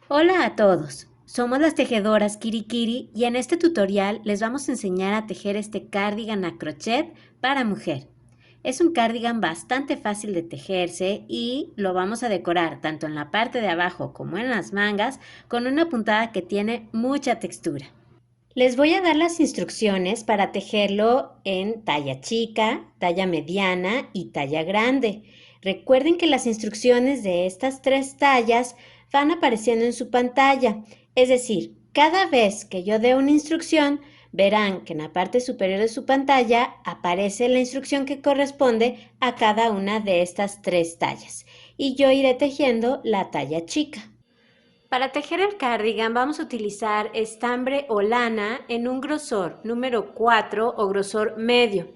Hola a todos, somos las tejedoras Kirikiri y en este tutorial les vamos a enseñar a tejer este cardigan a crochet para mujer. Es un cardigan bastante fácil de tejerse y lo vamos a decorar tanto en la parte de abajo como en las mangas con una puntada que tiene mucha textura. Les voy a dar las instrucciones para tejerlo en talla chica, talla mediana y talla grande. Recuerden que las instrucciones de estas tres tallas van apareciendo en su pantalla. Es decir, cada vez que yo dé una instrucción, verán que en la parte superior de su pantalla aparece la instrucción que corresponde a cada una de estas tres tallas. Y yo iré tejiendo la talla chica. Para tejer el cardigan vamos a utilizar estambre o lana en un grosor número 4 o grosor medio.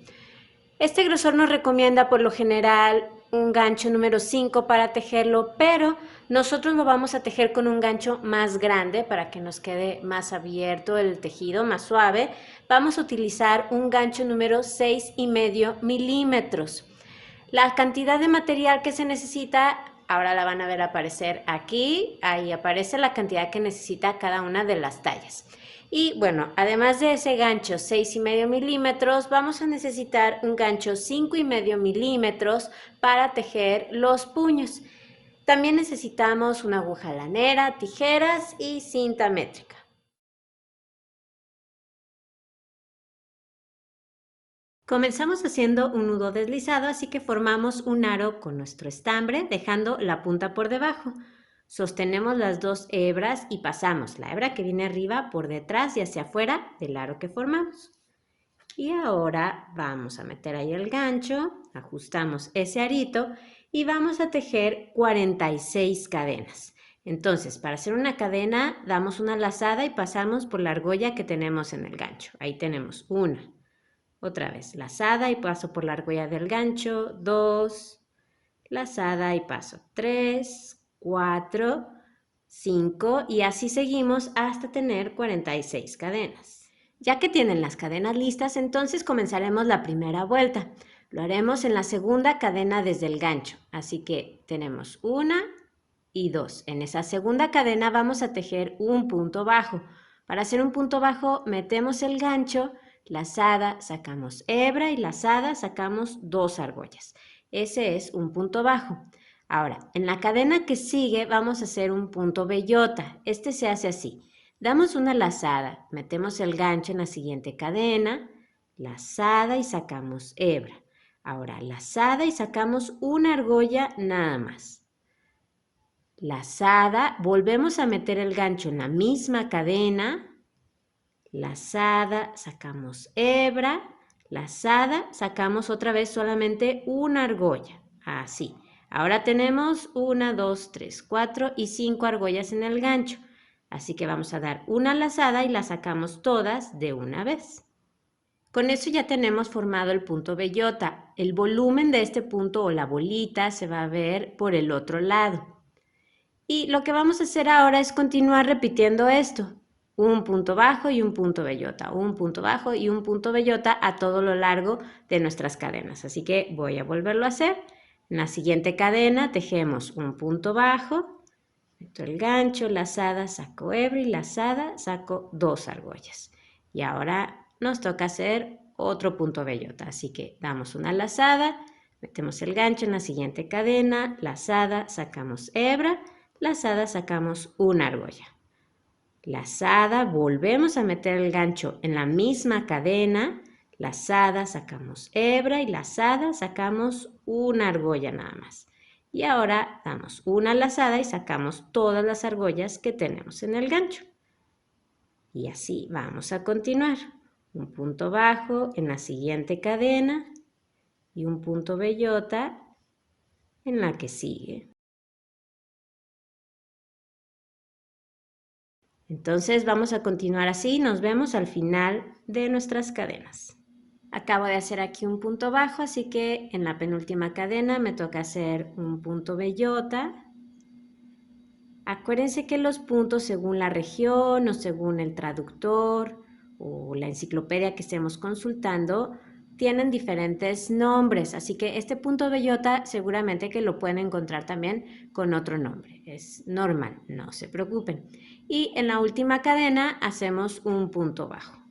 Este grosor nos recomienda por lo general un gancho número 5 para tejerlo, pero nosotros lo vamos a tejer con un gancho más grande para que nos quede más abierto el tejido, más suave. Vamos a utilizar un gancho número 6,5 milímetros. La cantidad de material que se necesita, ahora la van a ver aparecer aquí, ahí aparece la cantidad que necesita cada una de las tallas. Y bueno, además de ese gancho 6,5 milímetros, vamos a necesitar un gancho 5,5 milímetros para tejer los puños. También necesitamos una aguja lanera, tijeras y cinta métrica. Comenzamos haciendo un nudo deslizado, así que formamos un aro con nuestro estambre, dejando la punta por debajo. Sostenemos las dos hebras y pasamos la hebra que viene arriba por detrás y hacia afuera del aro que formamos. Y ahora vamos a meter ahí el gancho, ajustamos ese arito y vamos a tejer 46 cadenas. Entonces, para hacer una cadena, damos una lazada y pasamos por la argolla que tenemos en el gancho. Ahí tenemos una. Otra vez, lazada y paso por la argolla del gancho, 2, lazada y paso, 3, 4, 5 y así seguimos hasta tener 46 cadenas. Ya que tienen las cadenas listas, entonces comenzaremos la primera vuelta. Lo haremos en la segunda cadena desde el gancho, así que tenemos una y dos. En esa segunda cadena vamos a tejer un punto bajo. Para hacer un punto bajo metemos el gancho, lazada, sacamos hebra y lazada, sacamos dos argollas. Ese es un punto bajo. Ahora, en la cadena que sigue vamos a hacer un punto bellota. Este se hace así. Damos una lazada, metemos el gancho en la siguiente cadena, lazada y sacamos hebra. Ahora, lazada y sacamos una argolla nada más. Lazada, volvemos a meter el gancho en la misma cadena, lazada, sacamos hebra, lazada, sacamos otra vez solamente una argolla, así. Ahora tenemos 1, 2, 3, 4 y 5 argollas en el gancho, así que vamos a dar una lazada y las sacamos todas de una vez. Con eso ya tenemos formado el punto bellota. El volumen de este punto o la bolita se va a ver por el otro lado. Y lo que vamos a hacer ahora es continuar repitiendo esto. Un punto bajo y un punto bellota, un punto bajo y un punto bellota a todo lo largo de nuestras cadenas. Así que voy a volverlo a hacer. En la siguiente cadena tejemos un punto bajo, meto el gancho, lazada, saco hebra y lazada, saco dos argollas. Y ahora nos toca hacer otro punto bellota. Así que damos una lazada, metemos el gancho en la siguiente cadena, lazada, sacamos hebra, lazada, sacamos una argolla. Lazada, volvemos a meter el gancho en la misma cadena, lazada, sacamos hebra y lazada, sacamos una argolla nada más. Y ahora damos una lazada y sacamos todas las argollas que tenemos en el gancho. Y así vamos a continuar. Un punto bajo en la siguiente cadena y un punto bellota en la que sigue. Entonces vamos a continuar así y nos vemos al final de nuestras cadenas. Acabo de hacer aquí un punto bajo, así que en la penúltima cadena me toca hacer un punto bellota. Acuérdense que los puntos según la región o según el traductor o la enciclopedia que estemos consultando tienen diferentes nombres, así que este punto bellota seguramente que lo pueden encontrar también con otro nombre. Es normal, no se preocupen. Y en la última cadena hacemos un punto bajo.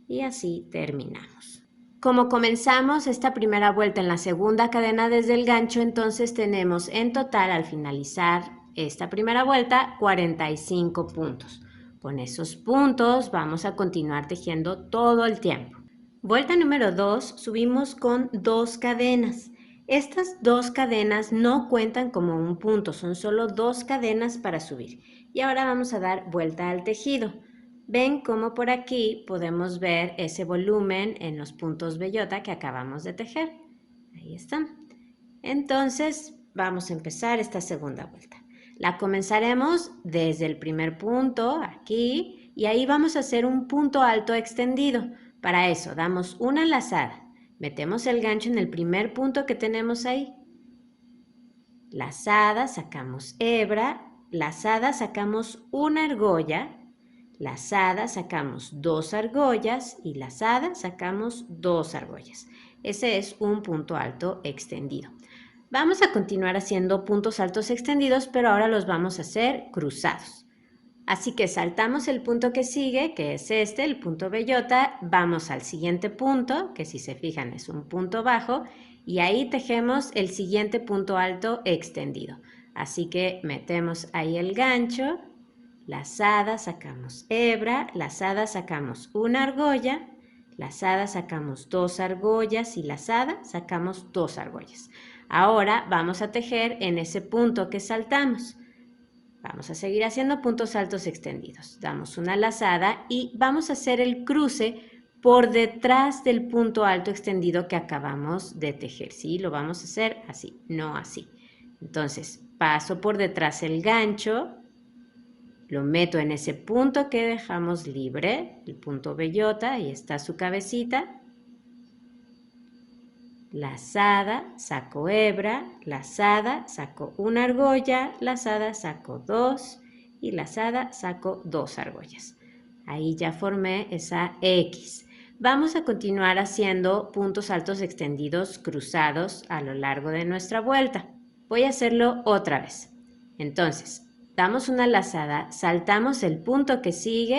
Y así terminamos. Como comenzamos esta primera vuelta en la segunda cadena desde el gancho, entonces tenemos en total al finalizar esta primera vuelta 45 puntos. Con esos puntos vamos a continuar tejiendo todo el tiempo. Vuelta número 2, subimos con 2 cadenas. Estas 2 cadenas no cuentan como un punto, son solo 2 cadenas para subir. Y ahora vamos a dar vuelta al tejido. Ven cómo por aquí podemos ver ese volumen en los puntos bellota que acabamos de tejer. Ahí están. Entonces vamos a empezar esta segunda vuelta. La comenzaremos desde el primer punto, aquí, y ahí vamos a hacer un punto alto extendido. Para eso damos una lazada. Metemos el gancho en el primer punto que tenemos ahí. Lazada, sacamos hebra, lazada, sacamos una argolla, lazada, sacamos 2 argollas y lazada, sacamos 2 argollas. Ese es un punto alto extendido. Vamos a continuar haciendo puntos altos extendidos, pero ahora los vamos a hacer cruzados. Así que saltamos el punto que sigue, que es este, el punto bellota, vamos al siguiente punto, que si se fijan es un punto bajo, y ahí tejemos el siguiente punto alto extendido. Así que metemos ahí el gancho, lazada, sacamos hebra, lazada, sacamos una argolla, lazada, sacamos 2 argollas y lazada, sacamos 2 argollas. Ahora vamos a tejer en ese punto que saltamos. Vamos a seguir haciendo puntos altos extendidos. Damos una lazada y vamos a hacer el cruce por detrás del punto alto extendido que acabamos de tejer. ¿Sí? Lo vamos a hacer así, no así. Entonces, paso por detrás el gancho, lo meto en ese punto que dejamos libre, el punto bellota, ahí está su cabecita. Lazada, saco hebra, lazada, saco una argolla, lazada, saco 2 y lazada, saco 2 argollas. Ahí ya formé esa X. Vamos a continuar haciendo puntos altos extendidos cruzados a lo largo de nuestra vuelta. Voy a hacerlo otra vez. Entonces, damos una lazada, saltamos el punto que sigue,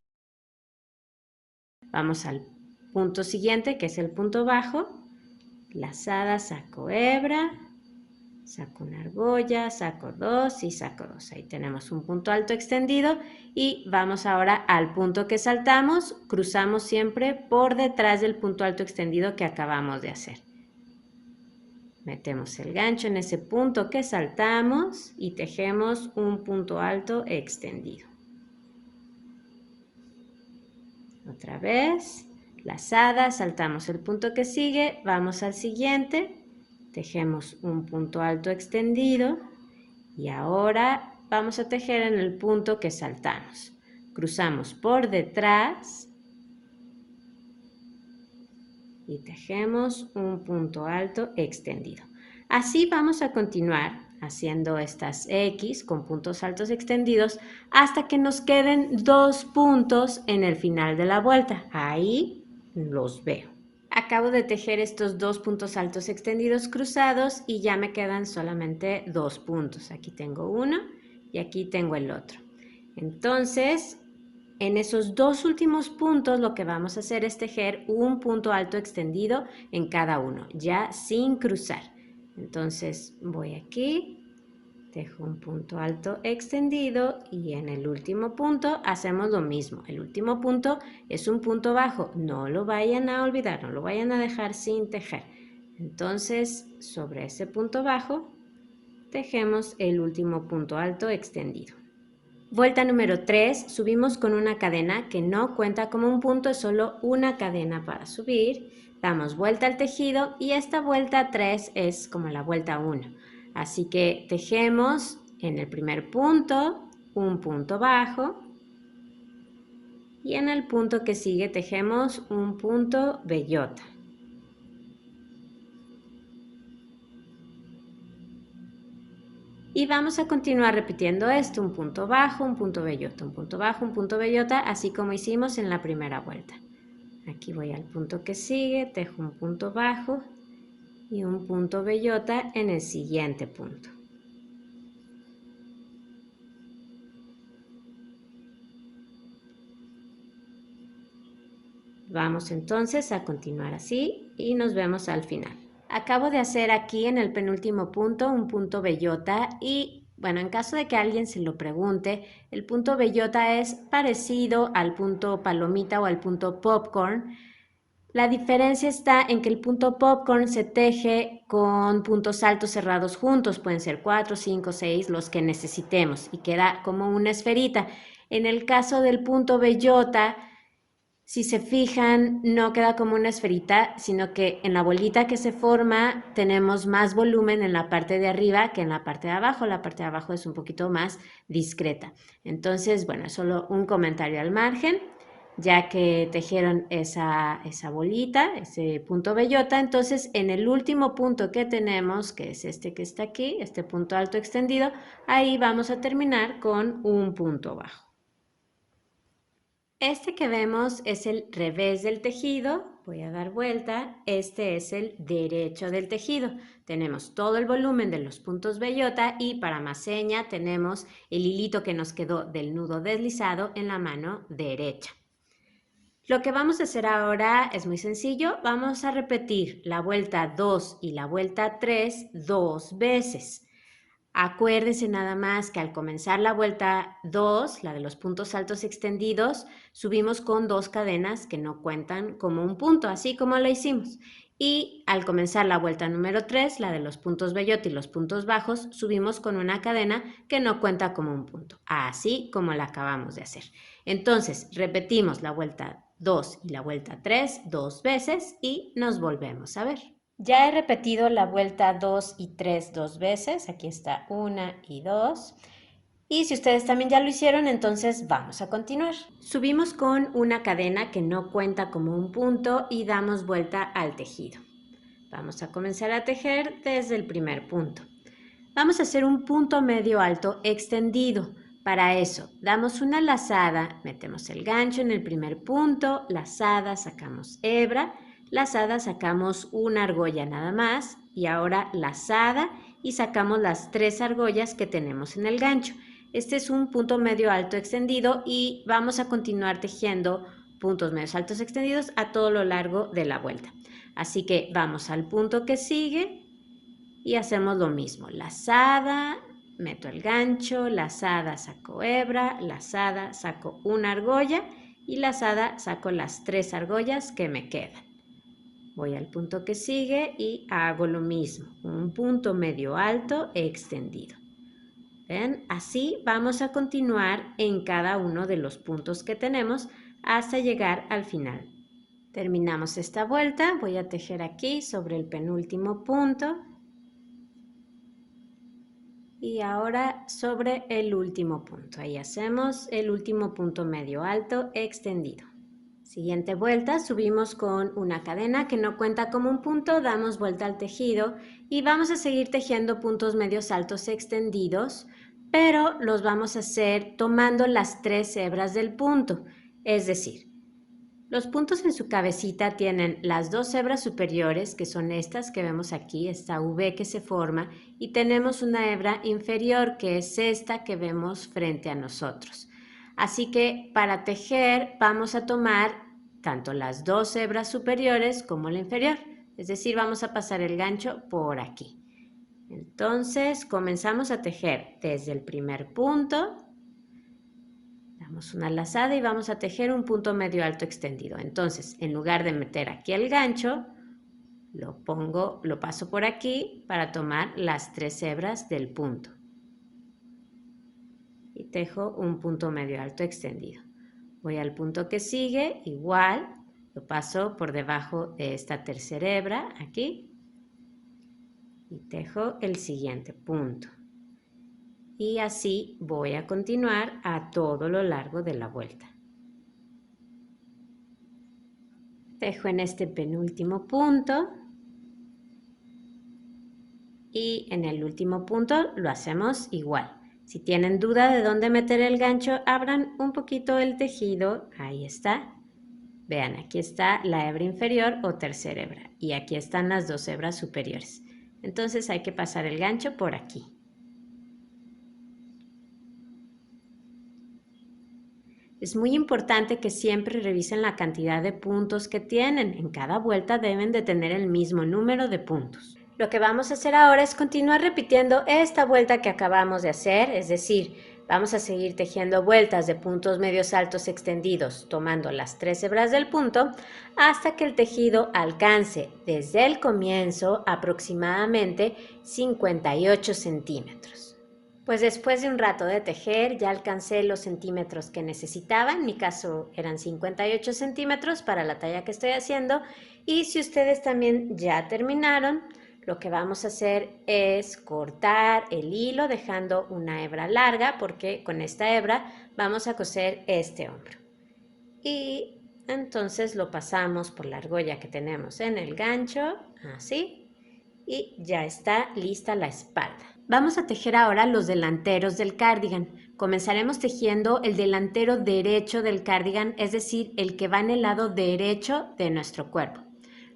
vamos al punto siguiente que es el punto bajo, lazada, saco hebra, saco una argolla, saco 2 y saco 2. Ahí tenemos un punto alto extendido y vamos ahora al punto que saltamos, cruzamos siempre por detrás del punto alto extendido que acabamos de hacer. Metemos el gancho en ese punto que saltamos y tejemos un punto alto extendido. Otra vez, lazada, saltamos el punto que sigue, vamos al siguiente, tejemos un punto alto extendido y ahora vamos a tejer en el punto que saltamos. Cruzamos por detrás y tejemos un punto alto extendido. Así vamos a continuar haciendo estas X con puntos altos extendidos hasta que nos queden 2 puntos en el final de la vuelta. Ahí los veo. Acabo de tejer estos 2 puntos altos extendidos cruzados y ya me quedan solamente 2 puntos. Aquí tengo uno y aquí tengo el otro. Entonces, en esos 2 últimos puntos lo que vamos a hacer es tejer un punto alto extendido en cada uno, ya sin cruzar. Entonces voy aquí, tejo un punto alto extendido y en el último punto hacemos lo mismo. El último punto es un punto bajo, no lo vayan a olvidar, no lo vayan a dejar sin tejer. Entonces sobre ese punto bajo tejemos el último punto alto extendido. Vuelta número 3, subimos con una cadena que no cuenta como un punto, es solo una cadena para subir. Damos vuelta al tejido y esta vuelta 3 es como la vuelta 1. Así que tejemos en el primer punto un punto bajo y en el punto que sigue tejemos un punto bellota. Y vamos a continuar repitiendo esto, un punto bajo, un punto bellota, un punto bajo, un punto bellota, así como hicimos en la primera vuelta. Aquí voy al punto que sigue, tejo un punto bajo y un punto bellota en el siguiente punto. Vamos entonces a continuar así y nos vemos al final. Acabo de hacer aquí en el penúltimo punto un punto bellota y bueno, en caso de que alguien se lo pregunte, el punto bellota es parecido al punto palomita o al punto popcorn. La diferencia está en que el punto popcorn se teje con puntos altos cerrados juntos, pueden ser 4, 5, 6, los que necesitemos y queda como una esferita. En el caso del punto bellota, si se fijan, no queda como una esferita, sino que en la bolita que se forma tenemos más volumen en la parte de arriba que en la parte de abajo. La parte de abajo es un poquito más discreta. Entonces, bueno, es solo un comentario al margen. Ya que tejieron esa bolita, ese punto bellota, entonces en el último punto que tenemos, que es este que está aquí, este punto alto extendido, ahí vamos a terminar con un punto bajo. Este que vemos es el revés del tejido, voy a dar vuelta, este es el derecho del tejido. Tenemos todo el volumen de los puntos bellota y para más seña tenemos el hilito que nos quedó del nudo deslizado en la mano derecha. Lo que vamos a hacer ahora es muy sencillo, vamos a repetir la vuelta 2 y la vuelta 3 2 veces. Acuérdense nada más que al comenzar la vuelta 2, la de los puntos altos extendidos, subimos con 2 cadenas que no cuentan como un punto, así como lo hicimos. Y al comenzar la vuelta número 3, la de los puntos bellota y los puntos bajos, subimos con una cadena que no cuenta como un punto, así como la acabamos de hacer. Entonces, repetimos la vuelta 2 y la vuelta 3 2 veces y nos volvemos a ver. Ya he repetido la vuelta 2 y 3 2 veces, aquí está 1 y 2. Y si ustedes también ya lo hicieron, entonces vamos a continuar. Subimos con una cadena que no cuenta como un punto y damos vuelta al tejido. Vamos a comenzar a tejer desde el primer punto. Vamos a hacer un punto medio alto extendido. Para eso, damos una lazada, metemos el gancho en el primer punto, lazada, sacamos hebra, lazada, sacamos una argolla nada más y ahora lazada y sacamos las 3 argollas que tenemos en el gancho. Este es un punto medio alto extendido y vamos a continuar tejiendo puntos medios altos extendidos a todo lo largo de la vuelta. Así que vamos al punto que sigue y hacemos lo mismo, lazada, meto el gancho, lazada, saco hebra, lazada, saco una argolla y lazada, saco las 3 argollas que me quedan. Voy al punto que sigue y hago lo mismo, un punto medio alto extendido. ¿Ven? Así vamos a continuar en cada uno de los puntos que tenemos hasta llegar al final. Terminamos esta vuelta, voy a tejer aquí sobre el penúltimo punto. Y ahora sobre el último punto, ahí hacemos el último punto medio alto extendido. Siguiente vuelta, subimos con una cadena que no cuenta como un punto, damos vuelta al tejido y vamos a seguir tejiendo puntos medios altos extendidos, pero los vamos a hacer tomando las 3 hebras del punto, es decir, los puntos en su cabecita tienen las 2 hebras superiores, que son estas que vemos aquí, esta V que se forma, y tenemos una hebra inferior, que es esta que vemos frente a nosotros. Así que para tejer vamos a tomar tanto las 2 hebras superiores como la inferior, es decir, vamos a pasar el gancho por aquí. Entonces comenzamos a tejer desde el primer punto. Damos una lazada y vamos a tejer un punto medio alto extendido. Entonces, en lugar de meter aquí el gancho, lo paso por aquí para tomar las 3 hebras del punto. Y tejo un punto medio alto extendido. Voy al punto que sigue, igual, lo paso por debajo de esta tercera hebra, aquí, y tejo el siguiente punto. Y así voy a continuar a todo lo largo de la vuelta. Tejo en este penúltimo punto y en el último punto lo hacemos igual. Si tienen duda de dónde meter el gancho, abran un poquito el tejido, ahí está. Vean, aquí está la hebra inferior o tercera hebra y aquí están las dos hebras superiores. Entonces hay que pasar el gancho por aquí. Es muy importante que siempre revisen la cantidad de puntos que tienen. En cada vuelta deben de tener el mismo número de puntos. Lo que vamos a hacer ahora es continuar repitiendo esta vuelta que acabamos de hacer, es decir, vamos a seguir tejiendo vueltas de puntos medios altos extendidos, tomando las 3 hebras del punto, hasta que el tejido alcance desde el comienzo aproximadamente 58 centímetros. Pues después de un rato de tejer ya alcancé los centímetros que necesitaba, en mi caso eran 58 centímetros para la talla que estoy haciendo, y si ustedes también ya terminaron, lo que vamos a hacer es cortar el hilo dejando una hebra larga, porque con esta hebra vamos a coser este hombro. Y entonces lo pasamos por la argolla que tenemos en el gancho, así, y ya está lista la espalda. Vamos a tejer ahora los delanteros del cardigan. Comenzaremos tejiendo el delantero derecho del cardigan, es decir, el que va en el lado derecho de nuestro cuerpo.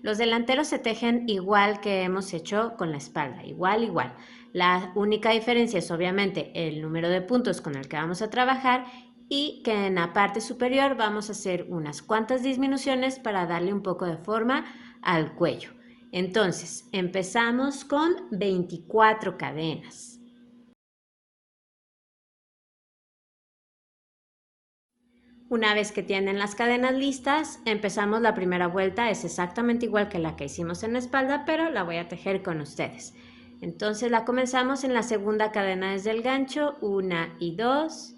Los delanteros se tejen igual que hemos hecho con la espalda, igual. La única diferencia es obviamente el número de puntos con el que vamos a trabajar y que en la parte superior vamos a hacer unas cuantas disminuciones para darle un poco de forma al cuello. Entonces, empezamos con 24 cadenas. Una vez que tienen las cadenas listas, empezamos la primera vuelta. Es exactamente igual que la que hicimos en la espalda, pero la voy a tejer con ustedes. Entonces la comenzamos en la segunda cadena desde el gancho, 1 y 2.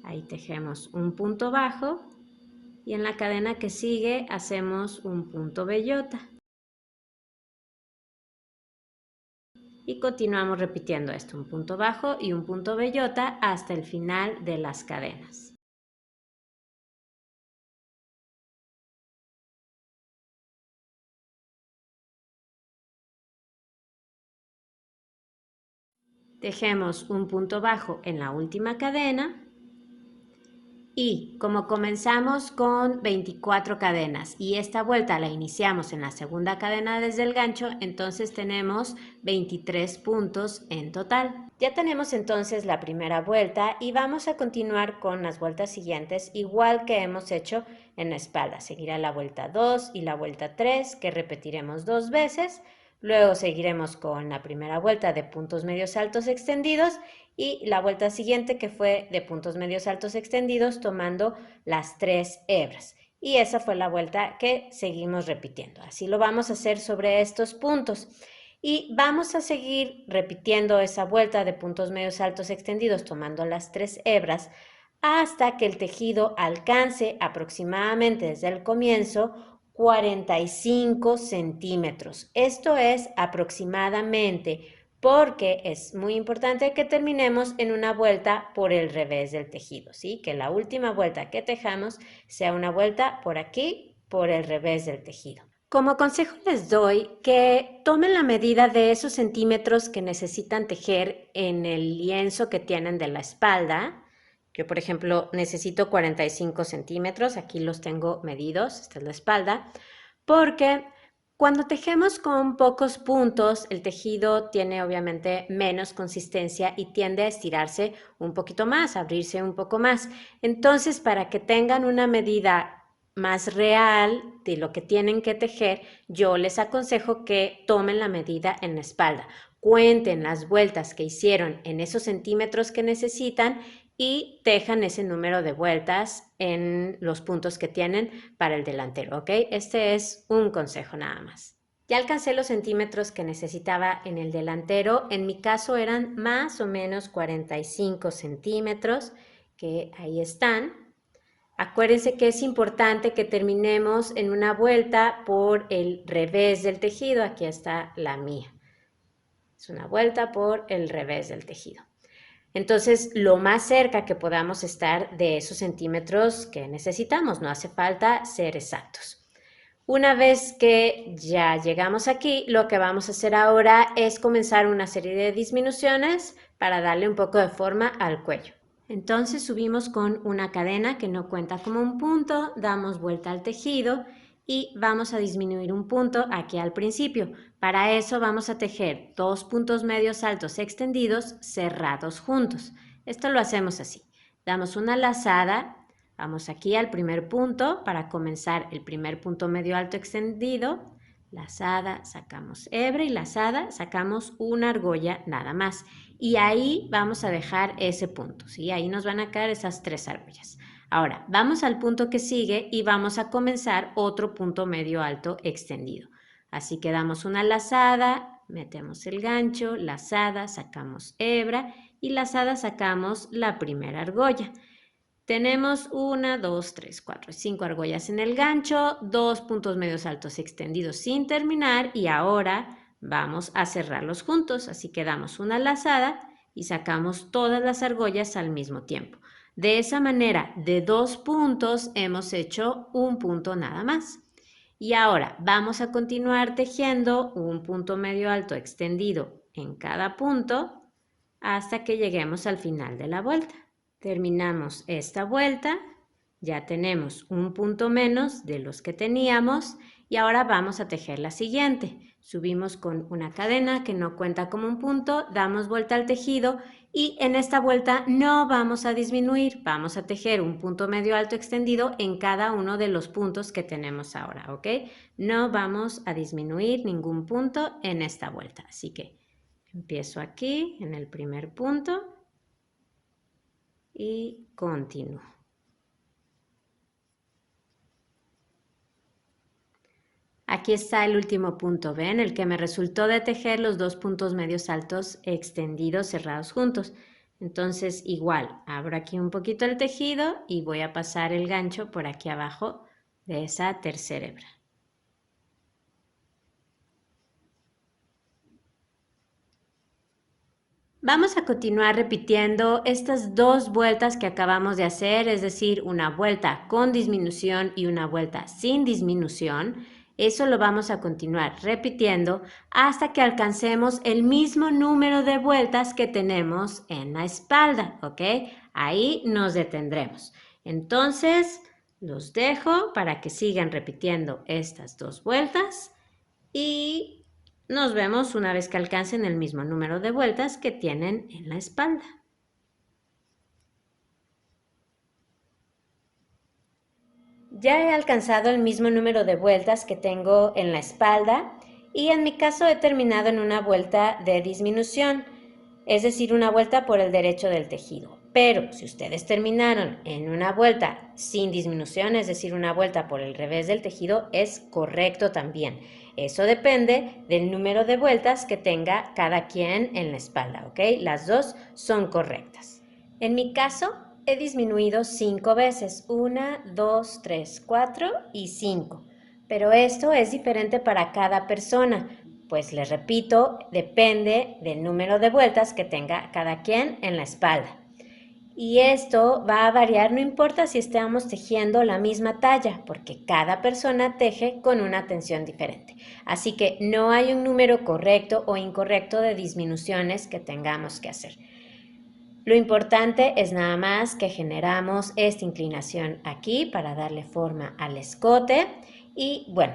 Ahí tejemos un punto bajo. Y en la cadena que sigue hacemos un punto bellota. Y continuamos repitiendo esto, un punto bajo y un punto bellota hasta el final de las cadenas. Tejemos un punto bajo en la última cadena y como comenzamos con 24 cadenas y esta vuelta la iniciamos en la segunda cadena desde el gancho, entonces tenemos 23 puntos en total. Ya tenemos entonces la primera vuelta y vamos a continuar con las vueltas siguientes igual que hemos hecho en la espalda. Seguirá la vuelta 2 y la vuelta 3 que repetiremos 2 veces. Luego seguiremos con la primera vuelta de puntos medios altos extendidos y la vuelta siguiente que fue de puntos medios altos extendidos tomando las 3 hebras. Y esa fue la vuelta que seguimos repitiendo. Así lo vamos a hacer sobre estos puntos. Y vamos a seguir repitiendo esa vuelta de puntos medios altos extendidos tomando las 3 hebras hasta que el tejido alcance aproximadamente desde el comienzo 45 centímetros. Esto es aproximadamente porque es muy importante que terminemos en una vuelta por el revés del tejido, ¿sí? Que la última vuelta que tejamos sea una vuelta por aquí, por el revés del tejido. Como consejo les doy que tomen la medida de esos centímetros que necesitan tejer en el lienzo que tienen de la espalda. Yo, por ejemplo, necesito 45 centímetros, aquí los tengo medidos, esta es la espalda, porque cuando tejemos con pocos puntos, el tejido tiene obviamente menos consistencia y tiende a estirarse un poquito más, a abrirse un poco más. Entonces, para que tengan una medida más real de lo que tienen que tejer, yo les aconsejo que tomen la medida en la espalda. Cuenten las vueltas que hicieron en esos centímetros que necesitan y tejan ese número de vueltas en los puntos que tienen para el delantero, ¿ok? Este es un consejo nada más. Ya alcancé los centímetros que necesitaba en el delantero. En mi caso eran más o menos 45 centímetros, que ahí están. Acuérdense que es importante que terminemos en una vuelta por el revés del tejido. Aquí está la mía. Es una vuelta por el revés del tejido. Entonces, lo más cerca que podamos estar de esos centímetros que necesitamos, no hace falta ser exactos. Una vez que ya llegamos aquí, lo que vamos a hacer ahora es comenzar una serie de disminuciones para darle un poco de forma al cuello. Entonces subimos con una cadena que no cuenta como un punto, damos vuelta al tejido y vamos a disminuir un punto aquí al principio. Para eso vamos a tejer 2 puntos medios altos extendidos cerrados juntos. Esto lo hacemos así. Damos una lazada, vamos aquí al primer punto para comenzar el primer punto medio alto extendido. Lazada, sacamos hebra y lazada, sacamos una argolla nada más. Y ahí vamos a dejar ese punto, ¿sí? Ahí nos van a caer esas 3 argollas. Ahora, vamos al punto que sigue y vamos a comenzar otro punto medio alto extendido. Así que damos una lazada, metemos el gancho, lazada, sacamos hebra y lazada sacamos la primera argolla. Tenemos 1, 2, 3, 4, 5 argollas en el gancho, 2 puntos medios altos extendidos sin terminar y ahora vamos a cerrarlos juntos. Así que damos una lazada y sacamos todas las argollas al mismo tiempo. De esa manera, de 2 puntos hemos hecho un punto nada más. Y ahora vamos a continuar tejiendo un punto medio alto extendido en cada punto hasta que lleguemos al final de la vuelta. Terminamos esta vuelta, ya tenemos un punto menos de los que teníamos y ahora vamos a tejer la siguiente. Subimos con una cadena que no cuenta como un punto, damos vuelta al tejido y en esta vuelta no vamos a disminuir, vamos a tejer un punto medio alto extendido en cada uno de los puntos que tenemos ahora, ¿ok? No vamos a disminuir ningún punto en esta vuelta, así que empiezo aquí en el primer punto y continúo. Aquí está el último punto, ¿ven? El que me resultó de tejer los 2 puntos medios altos extendidos cerrados juntos. Entonces igual, abro aquí un poquito el tejido y voy a pasar el gancho por aquí abajo de esa tercera hebra. Vamos a continuar repitiendo estas 2 vueltas que acabamos de hacer, es decir, una vuelta con disminución y una vuelta sin disminución. Eso lo vamos a continuar repitiendo hasta que alcancemos el mismo número de vueltas que tenemos en la espalda, ¿ok? Ahí nos detendremos. Entonces, los dejo para que sigan repitiendo estas 2 vueltas y nos vemos una vez que alcancen el mismo número de vueltas que tienen en la espalda. Ya he alcanzado el mismo número de vueltas que tengo en la espalda y en mi caso he terminado en una vuelta de disminución, es decir, una vuelta por el derecho del tejido. Pero si ustedes terminaron en una vuelta sin disminución, es decir, una vuelta por el revés del tejido, es correcto también. Eso depende del número de vueltas que tenga cada quien en la espalda, ¿ok? Las 2 son correctas. En mi caso, he disminuido 5 veces, 1, 2, 3, 4 y 5. Pero esto es diferente para cada persona, pues les repito, depende del número de vueltas que tenga cada quien en la espalda. Y esto va a variar, no importa si estamos tejiendo la misma talla, porque cada persona teje con una tensión diferente. Así que no hay un número correcto o incorrecto de disminuciones que tengamos que hacer. Lo importante es nada más que generamos esta inclinación aquí para darle forma al escote y bueno,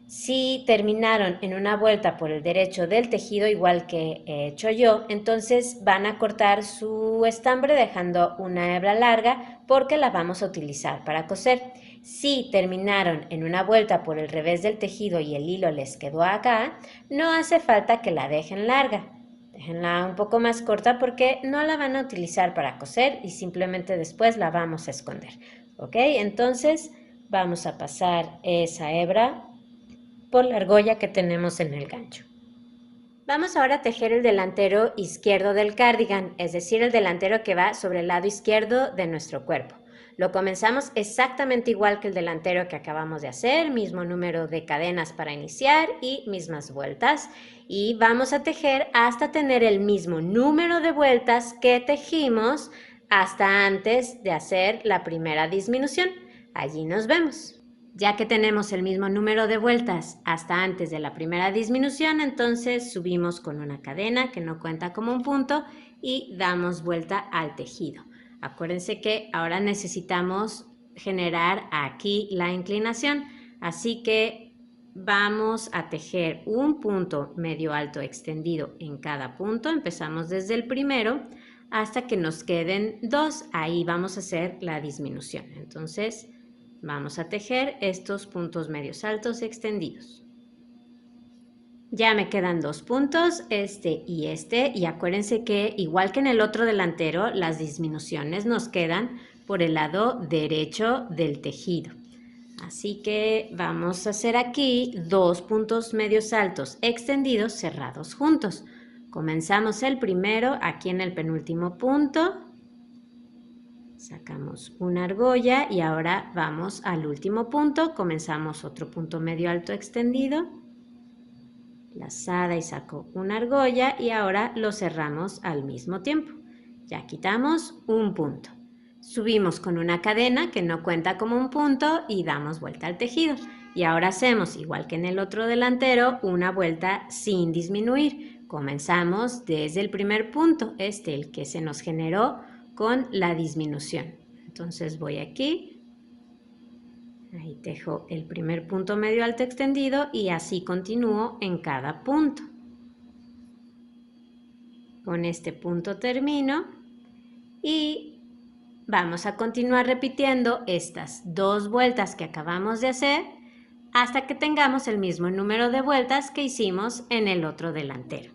si terminaron en una vuelta por el derecho del tejido igual que he hecho yo, entonces van a cortar su estambre dejando una hebra larga porque la vamos a utilizar para coser. Si terminaron en una vuelta por el revés del tejido y el hilo les quedó acá, no hace falta que la dejen larga. Déjenla un poco más corta porque no la van a utilizar para coser y simplemente después la vamos a esconder. ¿Ok? Entonces vamos a pasar esa hebra por la argolla que tenemos en el gancho. Vamos ahora a tejer el delantero izquierdo del cardigan, es decir, el delantero que va sobre el lado izquierdo de nuestro cuerpo. Lo comenzamos exactamente igual que el delantero que acabamos de hacer, mismo número de cadenas para iniciar y mismas vueltas. Y vamos a tejer hasta tener el mismo número de vueltas que tejimos hasta antes de hacer la primera disminución. Allí nos vemos. Ya que tenemos el mismo número de vueltas hasta antes de la primera disminución, entonces subimos con una cadena que no cuenta como un punto y damos vuelta al tejido. Acuérdense que ahora necesitamos generar aquí la inclinación, así que vamos a tejer un punto medio alto extendido en cada punto. Empezamos desde el primero hasta que nos queden 2. Ahí vamos a hacer la disminución. Entonces vamos a tejer estos puntos medios altos extendidos. Ya me quedan 2 puntos, este, y acuérdense que igual que en el otro delantero, las disminuciones nos quedan por el lado derecho del tejido. Así que vamos a hacer aquí 2 puntos medios altos extendidos cerrados juntos. Comenzamos el primero aquí en el penúltimo punto. Sacamos una argolla y ahora vamos al último punto. Comenzamos otro punto medio alto extendido. Lazada y saco una argolla y ahora lo cerramos al mismo tiempo. Ya quitamos un punto. Subimos con una cadena que no cuenta como un punto y damos vuelta al tejido. Y ahora hacemos, igual que en el otro delantero, una vuelta sin disminuir. Comenzamos desde el primer punto, el que se nos generó con la disminución. Entonces voy aquí. Ahí tejo el primer punto medio alto extendido y así continúo en cada punto. Con este punto termino y vamos a continuar repitiendo estas 2 vueltas que acabamos de hacer hasta que tengamos el mismo número de vueltas que hicimos en el otro delantero.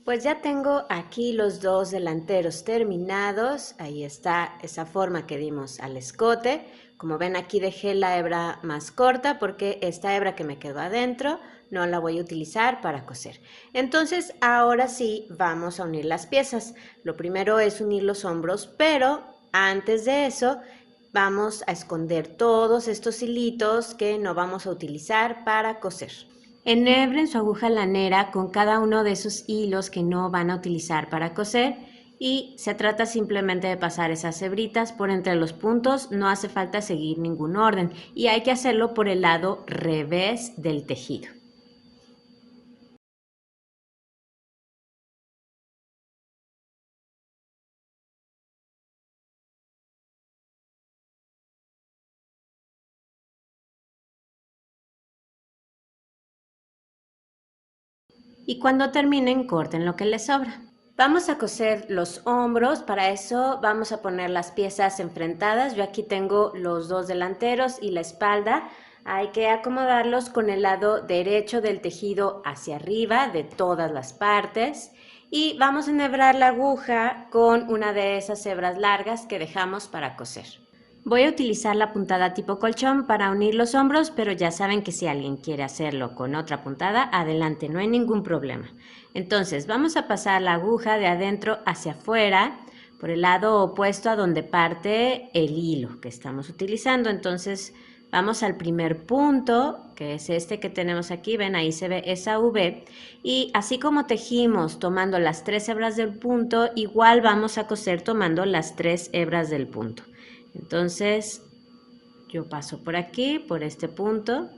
Pues ya tengo aquí los 2 delanteros terminados. Ahí está esa forma que dimos al escote. Como ven, aquí dejé la hebra más corta porque esta hebra que me quedó adentro no la voy a utilizar para coser. Entonces, ahora sí vamos a unir las piezas. Lo primero es unir los hombros, pero antes de eso vamos a esconder todos estos hilitos que no vamos a utilizar para coser. Enhebren su aguja lanera con cada uno de esos hilos que no van a utilizar para coser y se trata simplemente de pasar esas hebritas por entre los puntos, no hace falta seguir ningún orden y hay que hacerlo por el lado revés del tejido. Y cuando terminen, corten lo que les sobra. Vamos a coser los hombros, para eso vamos a poner las piezas enfrentadas. Yo aquí tengo los 2 delanteros y la espalda. Hay que acomodarlos con el lado derecho del tejido hacia arriba de todas las partes. Y vamos a enhebrar la aguja con una de esas hebras largas que dejamos para coser. Voy a utilizar la puntada tipo colchón para unir los hombros, pero ya saben que si alguien quiere hacerlo con otra puntada, adelante, no hay ningún problema. Entonces vamos a pasar la aguja de adentro hacia afuera, por el lado opuesto a donde parte el hilo que estamos utilizando. Entonces vamos al primer punto, que es este que tenemos aquí, ven ahí se ve esa V, y así como tejimos tomando las 3 hebras del punto, igual vamos a coser tomando las 3 hebras del punto. Entonces, yo paso por aquí, por este punto.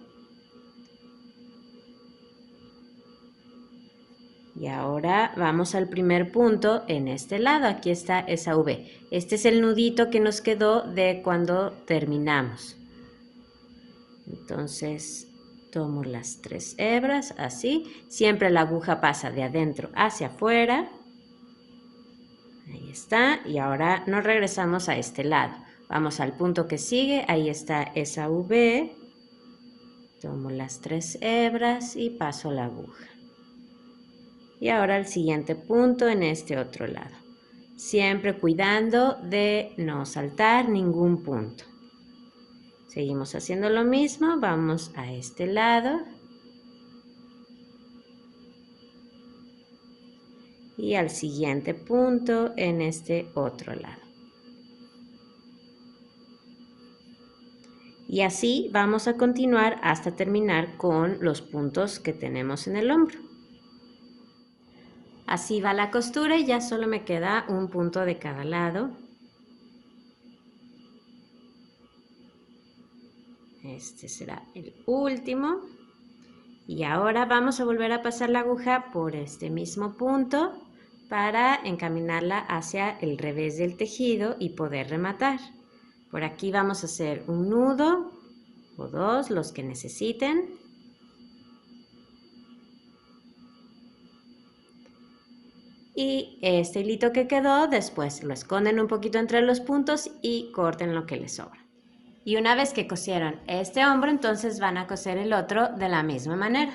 Y ahora vamos al primer punto en este lado. Aquí está esa V. Este es el nudito que nos quedó de cuando terminamos. Entonces, tomo las 3 hebras, así. Siempre la aguja pasa de adentro hacia afuera. Ahí está. Y ahora nos regresamos a este lado. Vamos al punto que sigue, ahí está esa V, tomo las 3 hebras y paso la aguja. Y ahora al siguiente punto en este otro lado, siempre cuidando de no saltar ningún punto. Seguimos haciendo lo mismo, vamos a este lado. Y al siguiente punto en este otro lado. Y así vamos a continuar hasta terminar con los puntos que tenemos en el hombro. Así va la costura y ya solo me queda un punto de cada lado. Este será el último. Y ahora vamos a volver a pasar la aguja por este mismo punto para encaminarla hacia el revés del tejido y poder rematar. Por aquí vamos a hacer un nudo o dos, los que necesiten. Y este hilito que quedó, después lo esconden un poquito entre los puntos y corten lo que les sobra. Y una vez que cosieron este hombro, entonces van a coser el otro de la misma manera.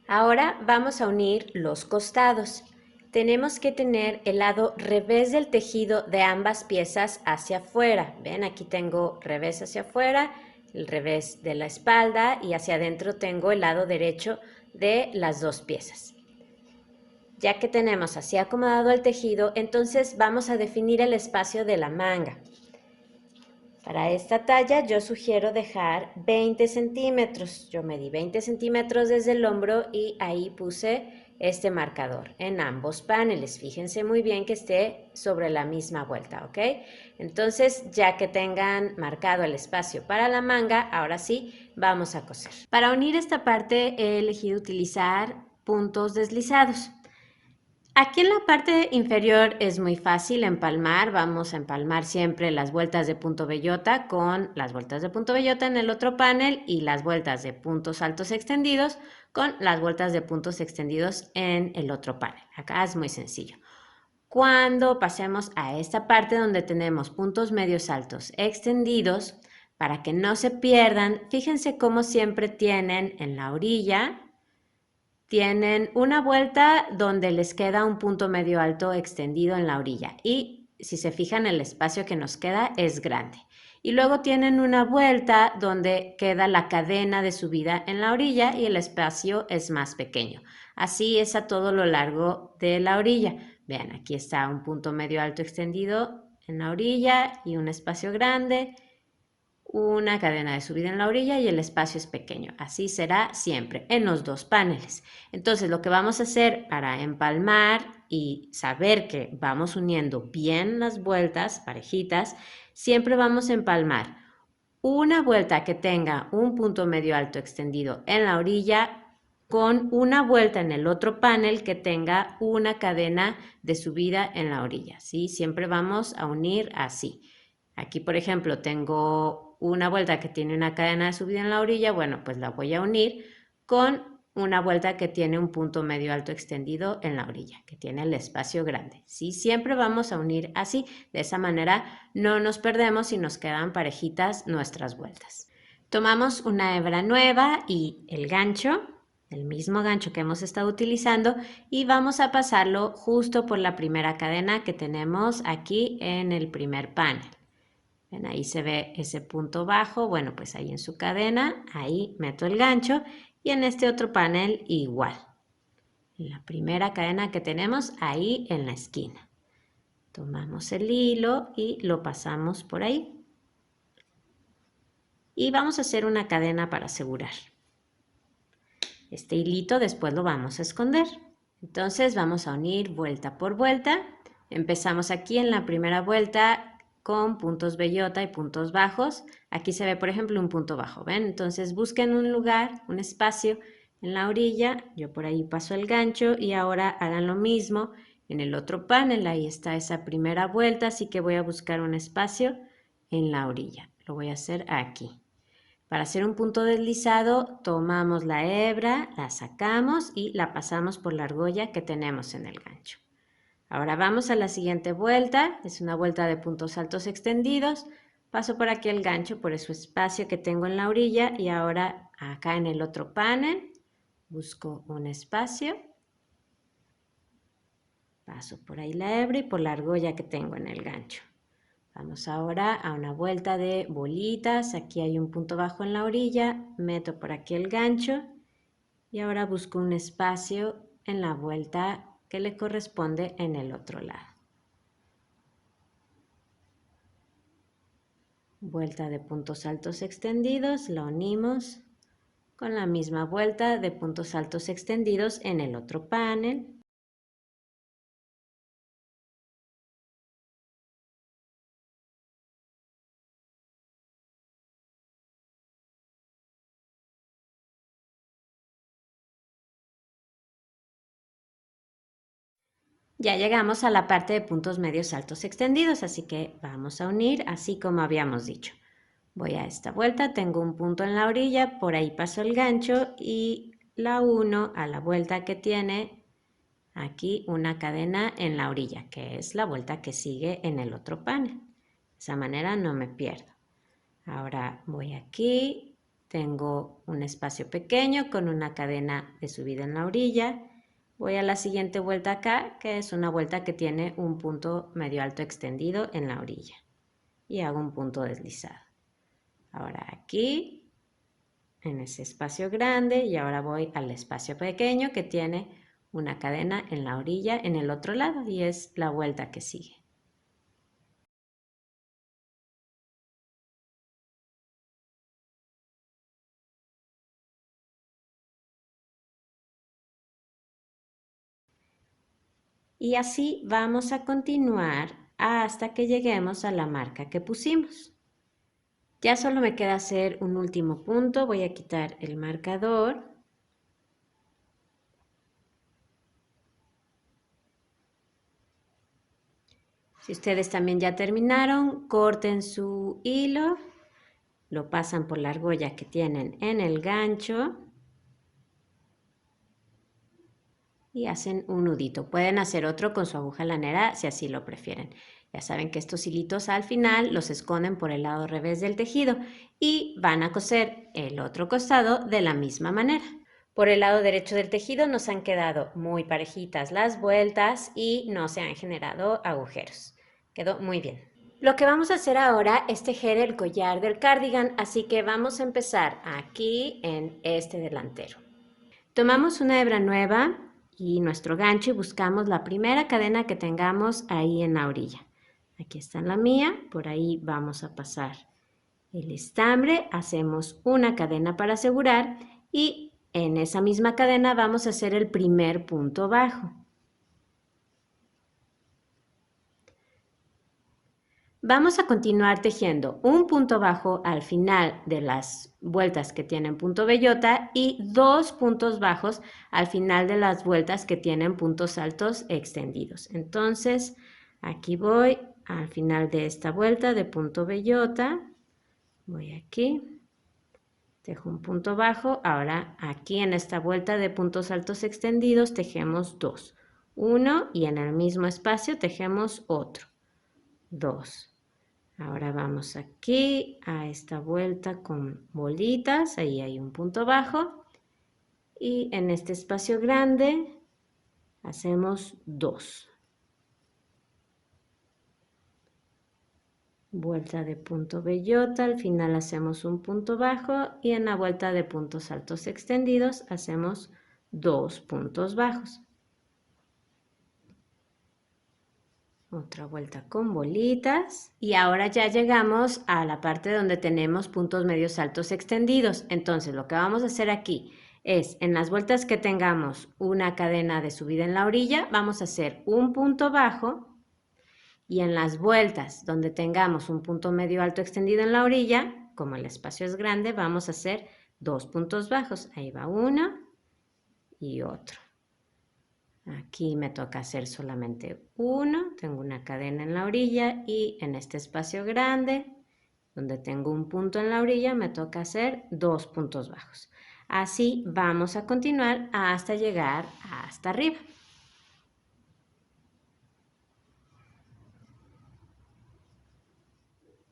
Ahora vamos a unir los costados. Tenemos que tener el lado revés del tejido de ambas piezas hacia afuera. Ven, aquí tengo revés hacia afuera, el revés de la espalda y hacia adentro tengo el lado derecho de las dos piezas. Ya que tenemos así acomodado el tejido, entonces vamos a definir el espacio de la manga. Para esta talla yo sugiero dejar 20 centímetros. Yo medí 20 centímetros desde el hombro y ahí puse este marcador en ambos paneles. Fíjense muy bien que esté sobre la misma vuelta, ¿ok? Entonces, ya que tengan marcado el espacio para la manga, ahora sí, vamos a coser. Para unir esta parte he elegido utilizar puntos deslizados. Aquí en la parte inferior es muy fácil empalmar, vamos a empalmar siempre las vueltas de punto bellota con las vueltas de punto bellota en el otro panel y las vueltas de puntos altos extendidos con las vueltas de puntos extendidos en el otro panel. Acá es muy sencillo. Cuando pasemos a esta parte donde tenemos puntos medios altos extendidos, para que no se pierdan, fíjense cómo siempre tienen en la orilla tienen una vuelta donde les queda un punto medio alto extendido en la orilla y si se fijan el espacio que nos queda es grande. Y luego tienen una vuelta donde queda la cadena de subida en la orilla y el espacio es más pequeño. Así es a todo lo largo de la orilla. Vean, aquí está un punto medio alto extendido en la orilla y un espacio grande, una cadena de subida en la orilla y el espacio es pequeño. Así será siempre en los dos paneles. Entonces lo que vamos a hacer para empalmar y saber que vamos uniendo bien las vueltas parejitas, siempre vamos a empalmar una vuelta que tenga un punto medio alto extendido en la orilla con una vuelta en el otro panel que tenga una cadena de subida en la orilla. ¿Sí? Siempre vamos a unir así. Aquí, por ejemplo, tengo una vuelta que tiene una cadena de subida en la orilla, bueno, pues la voy a unir con una vuelta que tiene un punto medio alto extendido en la orilla, que tiene el espacio grande. ¿Sí? Siempre vamos a unir así, de esa manera no nos perdemos y nos quedan parejitas nuestras vueltas. Tomamos una hebra nueva y el gancho, el mismo gancho que hemos estado utilizando, y vamos a pasarlo justo por la primera cadena que tenemos aquí en el primer panel. ¿Ven? Ahí se ve ese punto bajo, bueno, pues ahí en su cadena, ahí meto el gancho y en este otro panel igual. En la primera cadena que tenemos ahí en la esquina. Tomamos el hilo y lo pasamos por ahí. Y vamos a hacer una cadena para asegurar. Este hilito después lo vamos a esconder. Entonces vamos a unir vuelta por vuelta. Empezamos aquí en la primera vuelta con puntos bellota y puntos bajos. Aquí se ve, por ejemplo, un punto bajo, ¿ven? Entonces busquen un lugar, un espacio en la orilla. Yo por ahí paso el gancho y ahora hagan lo mismo en el otro panel. Ahí está esa primera vuelta, así que voy a buscar un espacio en la orilla. Lo voy a hacer aquí. Para hacer un punto deslizado, tomamos la hebra, la sacamos y la pasamos por la argolla que tenemos en el gancho. Ahora vamos a la siguiente vuelta, es una vuelta de puntos altos extendidos. Paso por aquí el gancho, por ese espacio que tengo en la orilla y ahora acá en el otro panel busco un espacio. Paso por ahí la hebra y por la argolla que tengo en el gancho. Vamos ahora a una vuelta de bolitas. Aquí hay un punto bajo en la orilla. Meto por aquí el gancho y ahora busco un espacio en la vuelta que le corresponde en el otro lado. Vuelta de puntos altos extendidos, la unimos con la misma vuelta de puntos altos extendidos en el otro panel. Ya llegamos a la parte de puntos medios altos extendidos, así que vamos a unir así como habíamos dicho. Voy a esta vuelta, tengo un punto en la orilla, por ahí paso el gancho y la uno a la vuelta que tiene aquí una cadena en la orilla, que es la vuelta que sigue en el otro panel. De esa manera no me pierdo. Ahora voy aquí, tengo un espacio pequeño con una cadena de subida en la orilla. Voy a la siguiente vuelta acá, que es una vuelta que tiene un punto medio alto extendido en la orilla. Y hago un punto deslizado. Ahora aquí, en ese espacio grande, y ahora voy al espacio pequeño que tiene una cadena en la orilla en el otro lado y es la vuelta que sigue. Y así vamos a continuar hasta que lleguemos a la marca que pusimos. Ya solo me queda hacer un último punto, voy a quitar el marcador. Si ustedes también ya terminaron, corten su hilo, lo pasan por la argolla que tienen en el gancho y hacen un nudito. Pueden hacer otro con su aguja lanera si así lo prefieren. Ya saben que estos hilitos al final los esconden por el lado revés del tejido y van a coser el otro costado de la misma manera. Por el lado derecho del tejido nos han quedado muy parejitas las vueltas y no se han generado agujeros. Quedó muy bien. Lo que vamos a hacer ahora es tejer el collar del cardigan, así que vamos a empezar aquí en este delantero. Tomamos una hebra nueva y nuestro gancho y buscamos la primera cadena que tengamos ahí en la orilla. Aquí está la mía, por ahí vamos a pasar el estambre, hacemos una cadena para asegurar y en esa misma cadena vamos a hacer el primer punto bajo. Vamos a continuar tejiendo un punto bajo al final de las vueltas que tienen punto bellota y 2 puntos bajos al final de las vueltas que tienen puntos altos extendidos. Entonces, aquí voy al final de esta vuelta de punto bellota, voy aquí, tejo un punto bajo, ahora aquí en esta vuelta de puntos altos extendidos tejemos 2, 1 y en el mismo espacio tejemos otro, 2. Ahora vamos aquí a esta vuelta con bolitas, ahí hay un punto bajo y en este espacio grande hacemos 2. Vuelta de punto bellota, al final hacemos un punto bajo y en la vuelta de puntos altos extendidos hacemos 2 puntos bajos. Otra vuelta con bolitas y ahora ya llegamos a la parte donde tenemos puntos medios altos extendidos. Entonces lo que vamos a hacer aquí es en las vueltas que tengamos una cadena de subida en la orilla, vamos a hacer un punto bajo y en las vueltas donde tengamos un punto medio alto extendido en la orilla, como el espacio es grande, vamos a hacer 2 puntos bajos. Ahí va uno y otro. Aquí me toca hacer solamente uno, tengo una cadena en la orilla y en este espacio grande, donde tengo un punto en la orilla, me toca hacer 2 puntos bajos. Así vamos a continuar hasta llegar hasta arriba.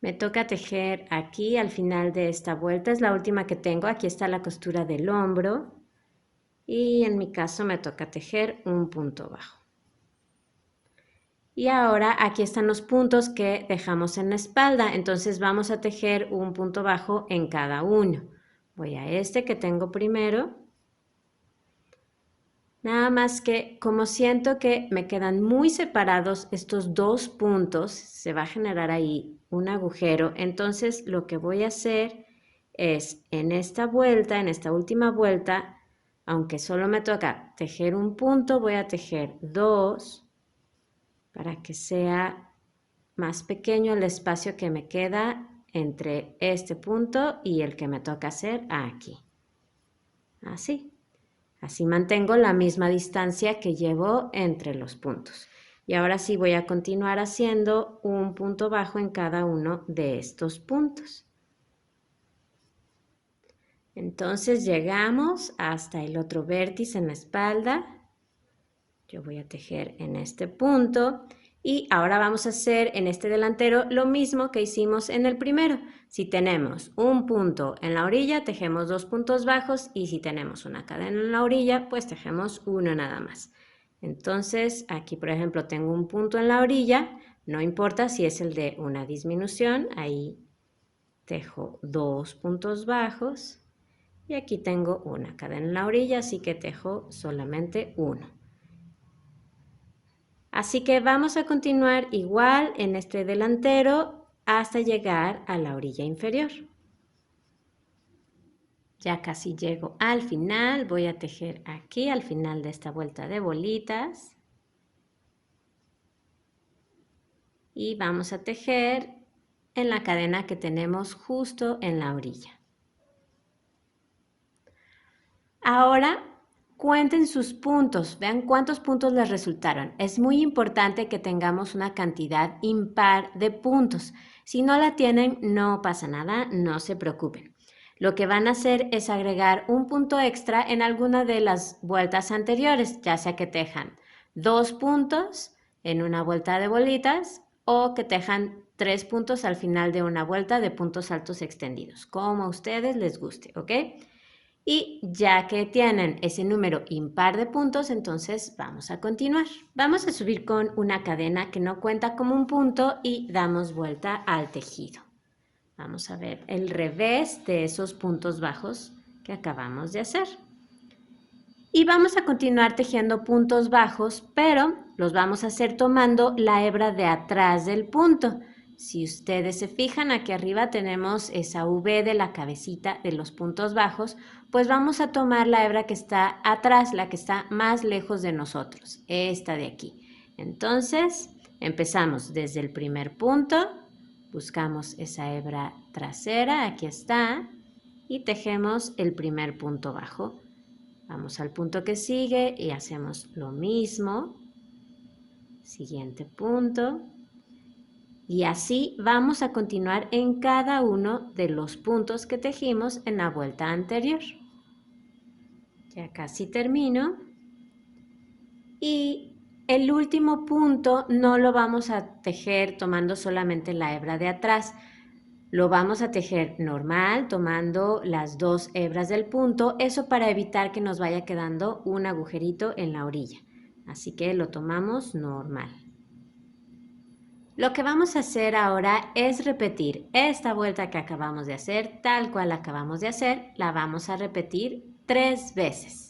Me toca tejer aquí al final de esta vuelta, es la última que tengo, aquí está la costura del hombro y en mi caso me toca tejer un punto bajo. Y ahora aquí están los puntos que dejamos en la espalda, entonces vamos a tejer un punto bajo en cada uno. Voy a este que tengo primero. Nada más que como siento que me quedan muy separados estos 2 puntos, se va a generar ahí un agujero. Entonces lo que voy a hacer es en esta vuelta, en esta última vuelta, aunque solo me toca tejer un punto, voy a tejer 2 para que sea más pequeño el espacio que me queda entre este punto y el que me toca hacer aquí. Así. Así mantengo la misma distancia que llevo entre los puntos. Y ahora sí voy a continuar haciendo un punto bajo en cada uno de estos puntos. Entonces llegamos hasta el otro vértice en la espalda. Yo voy a tejer en este punto y ahora vamos a hacer en este delantero lo mismo que hicimos en el primero. Si tenemos un punto en la orilla, tejemos 2 puntos bajos, y si tenemos una cadena en la orilla, pues tejemos uno nada más. Entonces aquí por ejemplo tengo un punto en la orilla, no importa si es el de una disminución, ahí tejo 2 puntos bajos y aquí tengo una cadena en la orilla, así que tejo solamente uno. Así que vamos a continuar igual en este delantero hasta llegar a la orilla inferior. Ya casi llego al final, voy a tejer aquí al final de esta vuelta de bolitas. Y vamos a tejer en la cadena que tenemos justo en la orilla. Ahora cuenten sus puntos, vean cuántos puntos les resultaron. Es muy importante que tengamos una cantidad impar de puntos. Si no la tienen, no pasa nada, no se preocupen. Lo que van a hacer es agregar un punto extra en alguna de las vueltas anteriores, ya sea que tejan 2 puntos en una vuelta de bolitas o que tejan 3 puntos al final de una vuelta de puntos altos extendidos, como a ustedes les guste, ¿ok? Y ya que tienen ese número impar de puntos, entonces vamos a continuar. Vamos a subir con una cadena que no cuenta como un punto y damos vuelta al tejido. Vamos a ver el revés de esos puntos bajos que acabamos de hacer. Y vamos a continuar tejiendo puntos bajos, pero los vamos a hacer tomando la hebra de atrás del punto. Si ustedes se fijan, aquí arriba tenemos esa V de la cabecita de los puntos bajos, pues vamos a tomar la hebra que está atrás, la que está más lejos de nosotros, esta de aquí. Entonces, empezamos desde el primer punto, buscamos esa hebra trasera, aquí está, y tejemos el primer punto bajo. Vamos al punto que sigue y hacemos lo mismo. Siguiente punto. Y así vamos a continuar en cada uno de los puntos que tejimos en la vuelta anterior. Ya casi termino. Y el último punto no lo vamos a tejer tomando solamente la hebra de atrás. Lo vamos a tejer normal, tomando las 2 hebras del punto, eso para evitar que nos vaya quedando un agujerito en la orilla. Así que lo tomamos normal. Lo que vamos a hacer ahora es repetir esta vuelta que acabamos de hacer, tal cual la acabamos de hacer, la vamos a repetir 3 veces.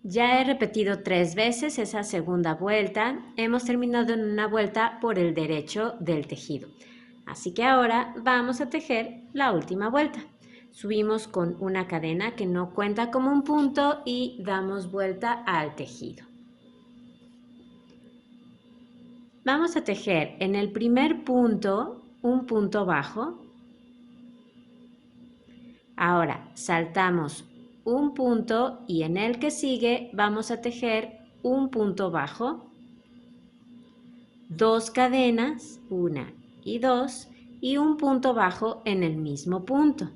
Ya he repetido 3 veces esa segunda vuelta. Hemos terminado en una vuelta por el derecho del tejido. Así que ahora vamos a tejer la última vuelta. Subimos con una cadena que no cuenta como un punto y damos vuelta al tejido. Vamos a tejer en el primer punto un punto bajo. Ahora saltamos un punto y en el que sigue vamos a tejer un punto bajo, 2 cadenas, 1 y 2, y un punto bajo en el mismo punto.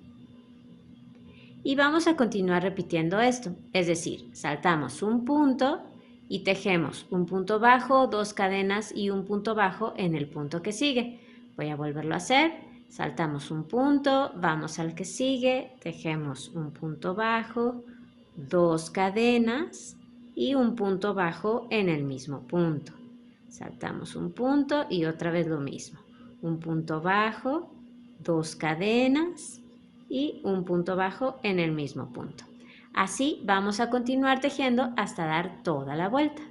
Y vamos a continuar repitiendo esto, es decir, saltamos un punto y tejemos un punto bajo, 2 cadenas y un punto bajo en el punto que sigue. Voy a volverlo a hacer. Saltamos un punto, vamos al que sigue, tejemos un punto bajo, 2 cadenas y un punto bajo en el mismo punto. Saltamos un punto y otra vez lo mismo. Un punto bajo, 2 cadenas y un punto bajo en el mismo punto. Así vamos a continuar tejiendo hasta dar toda la vuelta.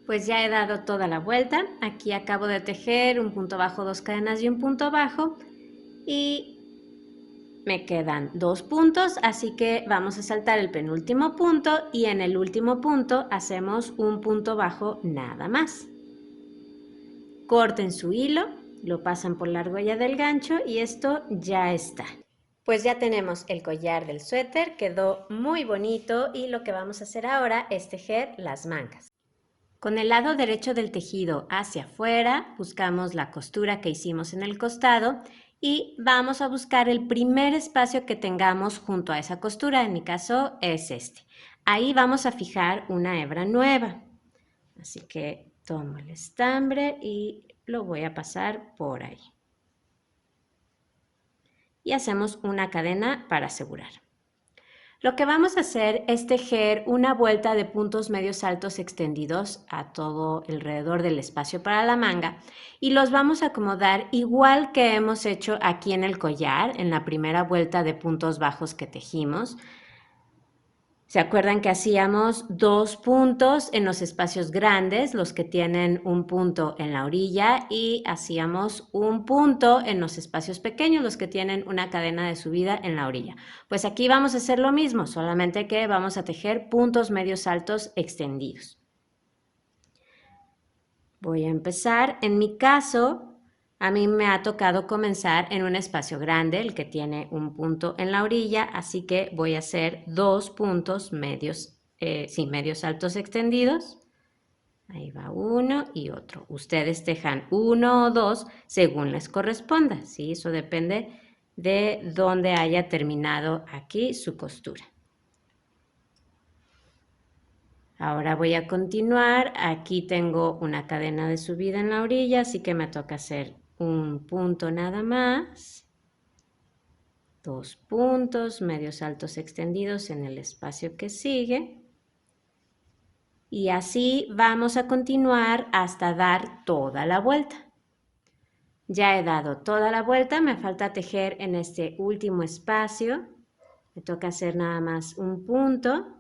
Pues ya he dado toda la vuelta. Aquí acabo de tejer un punto bajo, 2 cadenas y un punto bajo. Y me quedan 2 puntos, así que vamos a saltar el penúltimo punto y en el último punto hacemos un punto bajo nada más. Corten su hilo Lo pasan por la argolla del gancho y esto ya está. Pues ya tenemos el collar del suéter, quedó muy bonito y lo que vamos a hacer ahora es tejer las mangas. Con el lado derecho del tejido hacia afuera, buscamos la costura que hicimos en el costado y vamos a buscar el primer espacio que tengamos junto a esa costura, en mi caso es este. Ahí vamos a fijar una hebra nueva. Así que tomo el estambre y lo voy a pasar por ahí. Y hacemos una cadena para asegurar. Lo que vamos a hacer es tejer una vuelta de puntos medios altos extendidos a todo alrededor del espacio para la manga y los vamos a acomodar igual que hemos hecho aquí en el collar, en la primera vuelta de puntos bajos que tejimos. ¿Se acuerdan que hacíamos 2 puntos en los espacios grandes, los que tienen un punto en la orilla, y hacíamos un punto en los espacios pequeños, los que tienen una cadena de subida en la orilla? Pues aquí vamos a hacer lo mismo, solamente que vamos a tejer puntos medios altos extendidos. Voy a empezar, en mi caso, a mí me ha tocado comenzar en un espacio grande, el que tiene un punto en la orilla, así que voy a hacer 2 puntos medios, medios altos extendidos. Ahí va uno y otro. Ustedes tejan 1 o 2 según les corresponda, ¿sí? Eso depende de dónde haya terminado aquí su costura. Ahora voy a continuar. Aquí tengo una cadena de subida en la orilla, así que me toca hacer un punto nada más, 2 puntos medios altos extendidos en el espacio que sigue y así vamos a continuar hasta dar toda la vuelta. Ya he dado toda la vuelta, me falta tejer en este último espacio, me toca hacer nada más un punto.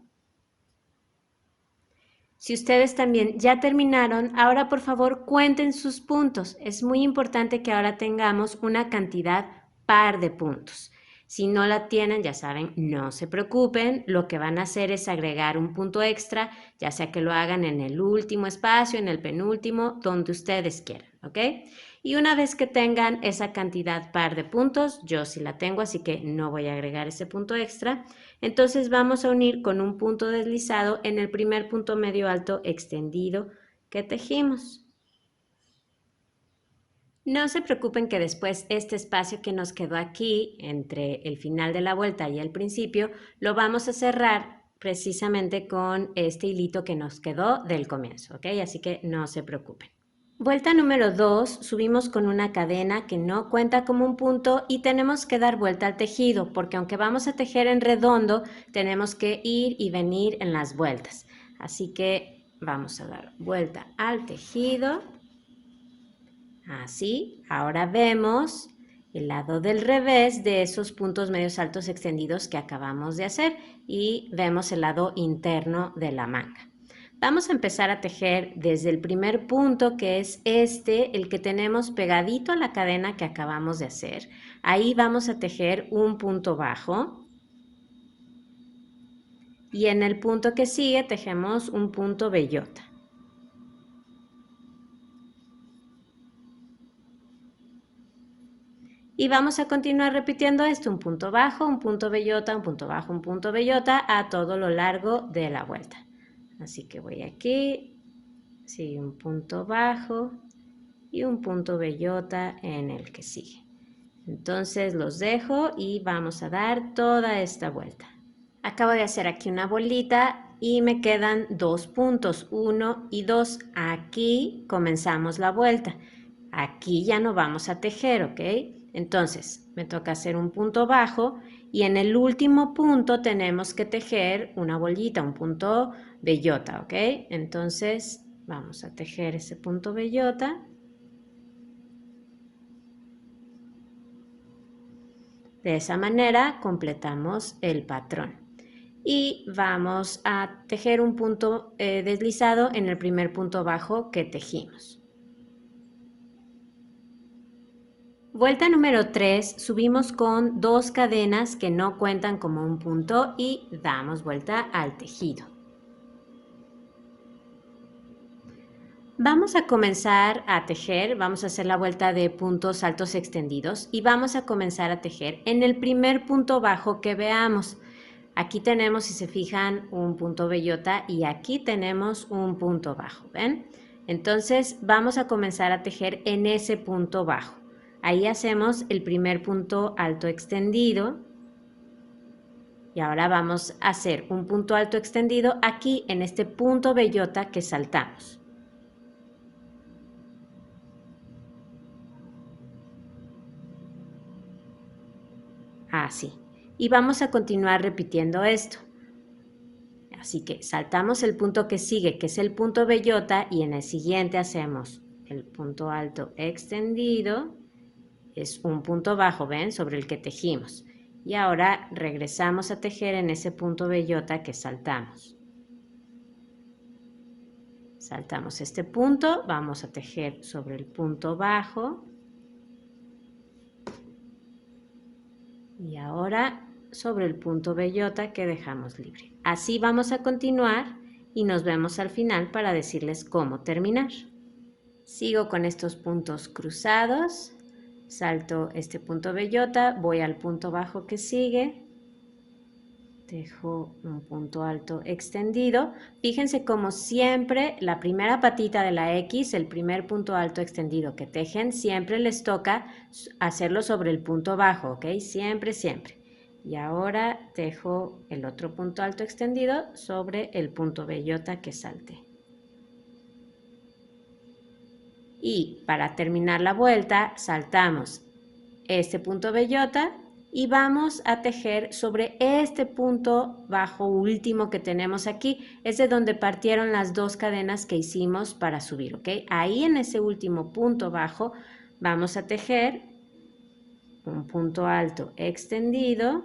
Si ustedes también ya terminaron, ahora por favor cuenten sus puntos. Es muy importante que ahora tengamos una cantidad par de puntos. Si no la tienen, ya saben, no se preocupen. Lo que van a hacer es agregar un punto extra, ya sea que lo hagan en el último espacio, en el penúltimo, donde ustedes quieran, ¿ok? Y una vez que tengan esa cantidad par de puntos, yo sí la tengo, así que no voy a agregar ese punto extra. Entonces vamos a unir con un punto deslizado en el primer punto medio alto extendido que tejimos. No se preocupen que después este espacio que nos quedó aquí entre el final de la vuelta y el principio lo vamos a cerrar precisamente con este hilito que nos quedó del comienzo, ¿ok? Así que no se preocupen. Vuelta número 2, subimos con una cadena que no cuenta como un punto y tenemos que dar vuelta al tejido, porque aunque vamos a tejer en redondo, tenemos que ir y venir en las vueltas. Así que vamos a dar vuelta al tejido. Así, ahora vemos el lado del revés de esos puntos medios altos extendidos que acabamos de hacer y vemos el lado interno de la manga. Vamos a empezar a tejer desde el primer punto, que es este, el que tenemos pegadito a la cadena que acabamos de hacer. Ahí vamos a tejer un punto bajo. Y en el punto que sigue tejemos un punto bellota. Y vamos a continuar repitiendo esto, un punto bajo, un punto bellota, un punto bajo, un punto bellota, a todo lo largo de la vuelta. Así que voy aquí, sigue un punto bajo y un punto bellota en el que sigue. Entonces los dejo y vamos a dar toda esta vuelta. Acabo de hacer aquí una bolita y me quedan 2 puntos, 1 y 2. Aquí comenzamos la vuelta. Aquí ya no vamos a tejer, ¿ok? Entonces me toca hacer un punto bajo y en el último punto tenemos que tejer una bolita, un punto bellota, ¿ok? Entonces vamos a tejer ese punto bellota. De esa manera completamos el patrón. Y vamos a tejer un punto deslizado en el primer punto bajo que tejimos. Vuelta número 3, subimos con 2 cadenas que no cuentan como un punto y damos vuelta al tejido. Vamos a comenzar a tejer, vamos a hacer la vuelta de puntos altos extendidos y vamos a comenzar a tejer en el primer punto bajo que veamos. Aquí tenemos, si se fijan, un punto bellota y aquí tenemos un punto bajo, ¿ven? Entonces vamos a comenzar a tejer en ese punto bajo. Ahí hacemos el primer punto alto extendido y ahora vamos a hacer un punto alto extendido aquí en este punto bellota que saltamos. Así. Y vamos a continuar repitiendo esto. Así que saltamos el punto que sigue, que es el punto bellota, y en el siguiente hacemos el punto alto extendido. Es un punto bajo, ¿ven? Sobre el que tejimos. Y ahora regresamos a tejer en ese punto bellota que saltamos. Saltamos este punto, vamos a tejer sobre el punto bajo. Y ahora sobre el punto bellota que dejamos libre. Así vamos a continuar y nos vemos al final para decirles cómo terminar. Sigo con estos puntos cruzados, salto este punto bellota, voy al punto bajo que sigue, tejo un punto alto extendido. Fíjense como siempre la primera patita de la X, el primer punto alto extendido que tejen, siempre les toca hacerlo sobre el punto bajo, ¿ok? Siempre, siempre. Y ahora tejo el otro punto alto extendido sobre el punto bellota que salté. Y para terminar la vuelta saltamos este punto bellota y vamos a tejer sobre este punto bajo último que tenemos aquí. Es de donde partieron las dos cadenas que hicimos para subir, ¿ok? Ahí en ese último punto bajo vamos a tejer un punto alto extendido,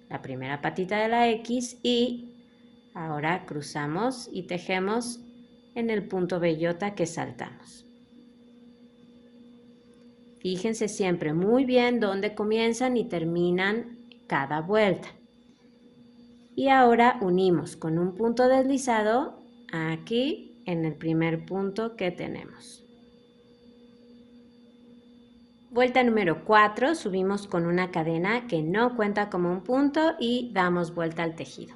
la primera patita de la X, y ahora cruzamos y tejemos en el punto bellota que saltamos. Fíjense siempre muy bien dónde comienzan y terminan cada vuelta. Y ahora unimos con un punto deslizado aquí en el primer punto que tenemos. Vuelta número 4, subimos con una cadena que no cuenta como un punto y damos vuelta al tejido.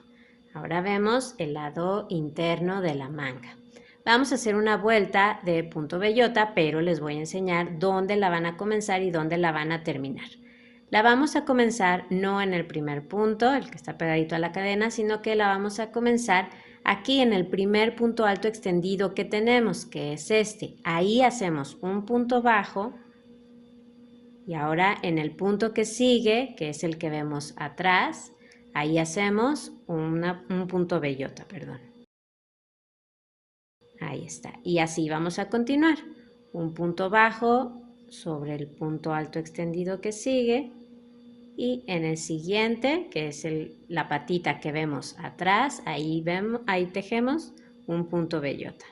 Ahora vemos el lado interno de la manga. Vamos a hacer una vuelta de punto bellota, pero les voy a enseñar dónde la van a comenzar y dónde la van a terminar. La vamos a comenzar no en el primer punto, el que está pegadito a la cadena, sino que la vamos a comenzar aquí en el primer punto alto extendido que tenemos, que es este. Ahí hacemos un punto bajo y ahora en el punto que sigue, que es el que vemos atrás, ahí hacemos un punto bellota, perdón. Ahí está. Y así vamos a continuar. Un punto bajo sobre el punto alto extendido que sigue. Y en el siguiente, que es la patita que vemos atrás, ahí tejemos un punto bellota.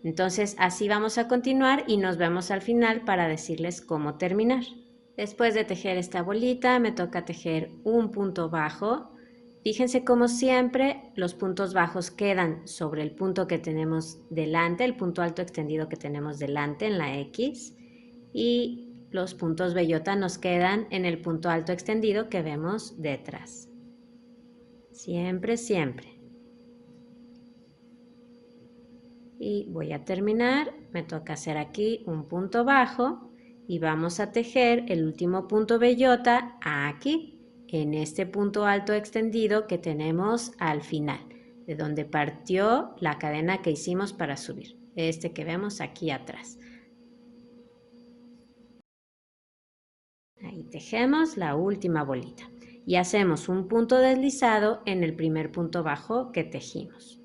Entonces así vamos a continuar y nos vemos al final para decirles cómo terminar. Después de tejer esta bolita me toca tejer un punto bajo. Fíjense como siempre los puntos bajos quedan sobre el punto que tenemos delante, el punto alto extendido que tenemos delante en la X, y los puntos bellota nos quedan en el punto alto extendido que vemos detrás. Siempre, siempre. Y voy a terminar, me toca hacer aquí un punto bajo y vamos a tejer el último punto bellota aquí, en este punto alto extendido que tenemos al final, de donde partió la cadena que hicimos para subir, este que vemos aquí atrás. Ahí tejemos la última bolita y hacemos un punto deslizado en el primer punto bajo que tejimos.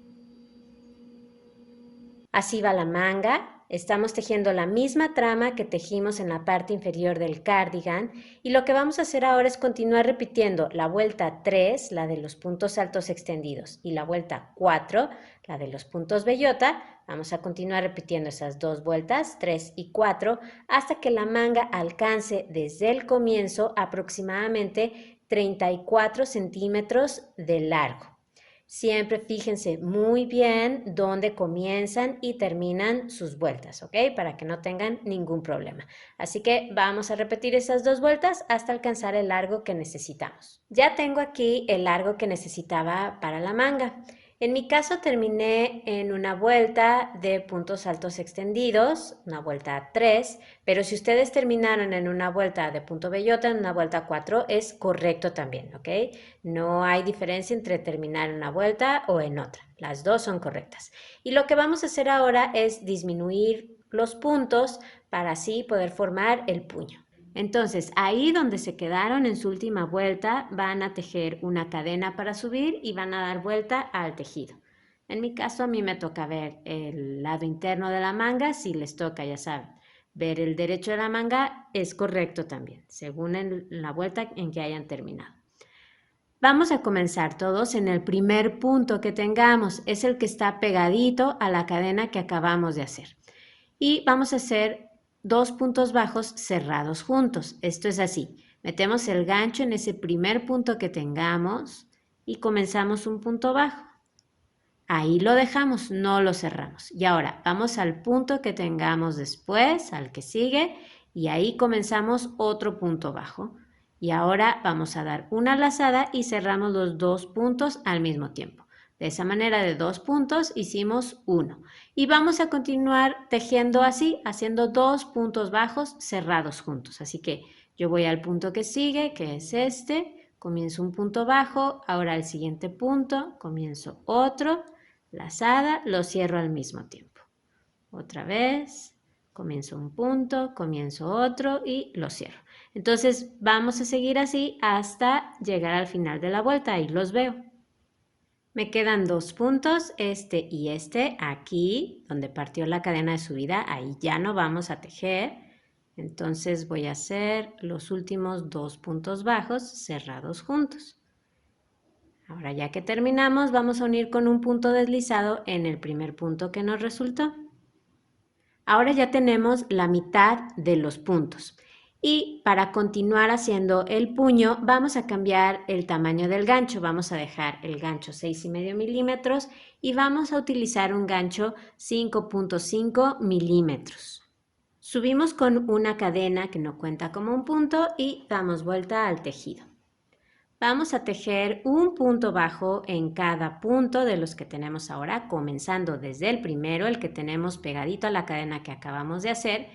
Así va la manga. Estamos tejiendo la misma trama que tejimos en la parte inferior del cardigan y lo que vamos a hacer ahora es continuar repitiendo la vuelta 3, la de los puntos altos extendidos, y la vuelta 4, la de los puntos bellota. Vamos a continuar repitiendo esas dos vueltas, 3 y 4, hasta que la manga alcance desde el comienzo aproximadamente 34 centímetros de largo. Siempre fíjense muy bien dónde comienzan y terminan sus vueltas, ¿ok? Para que no tengan ningún problema. Así que vamos a repetir esas 2 vueltas hasta alcanzar el largo que necesitamos. Ya tengo aquí el largo que necesitaba para la manga. En mi caso terminé en una vuelta de puntos altos extendidos, una vuelta 3, pero si ustedes terminaron en una vuelta de punto bellota, en una vuelta 4, es correcto también, ¿ok? No hay diferencia entre terminar en una vuelta o en otra. Las dos son correctas. Y lo que vamos a hacer ahora es disminuir los puntos para así poder formar el puño. Entonces, ahí donde se quedaron en su última vuelta, van a tejer una cadena para subir y van a dar vuelta al tejido. En mi caso, a mí me toca ver el lado interno de la manga. Si les toca, ya saben, ver el derecho de la manga es correcto también, según la vuelta en que hayan terminado. Vamos a comenzar todos en el primer punto que tengamos. Es el que está pegadito a la cadena que acabamos de hacer. Y vamos a hacer 2 puntos bajos cerrados juntos. Esto es así. Metemos el gancho en ese primer punto que tengamos y comenzamos un punto bajo. Ahí lo dejamos, no lo cerramos. Y ahora vamos al punto que tengamos después, al que sigue, y ahí comenzamos otro punto bajo. Y ahora vamos a dar una lazada y cerramos los 2 puntos al mismo tiempo. De esa manera, de 2 puntos hicimos 1. Y vamos a continuar tejiendo así, haciendo 2 puntos bajos cerrados juntos. Así que yo voy al punto que sigue, que es este. Comienzo un punto bajo, ahora al siguiente punto, comienzo otro, lazada, lo cierro al mismo tiempo. Otra vez, comienzo un punto, comienzo otro y lo cierro. Entonces vamos a seguir así hasta llegar al final de la vuelta. Ahí los veo. Me quedan 2 puntos, este y este, aquí donde partió la cadena de subida, ahí ya no vamos a tejer. Entonces voy a hacer los últimos 2 puntos bajos cerrados juntos. Ahora ya que terminamos, vamos a unir con un punto deslizado en el primer punto que nos resultó. Ahora ya tenemos la mitad de los puntos. Y para continuar haciendo el puño, vamos a cambiar el tamaño del gancho. Vamos a dejar el gancho 6,5 milímetros y vamos a utilizar un gancho 5,5 milímetros. Subimos con una cadena que no cuenta como un punto y damos vuelta al tejido. Vamos a tejer un punto bajo en cada punto de los que tenemos ahora, comenzando desde el primero, el que tenemos pegadito a la cadena que acabamos de hacer,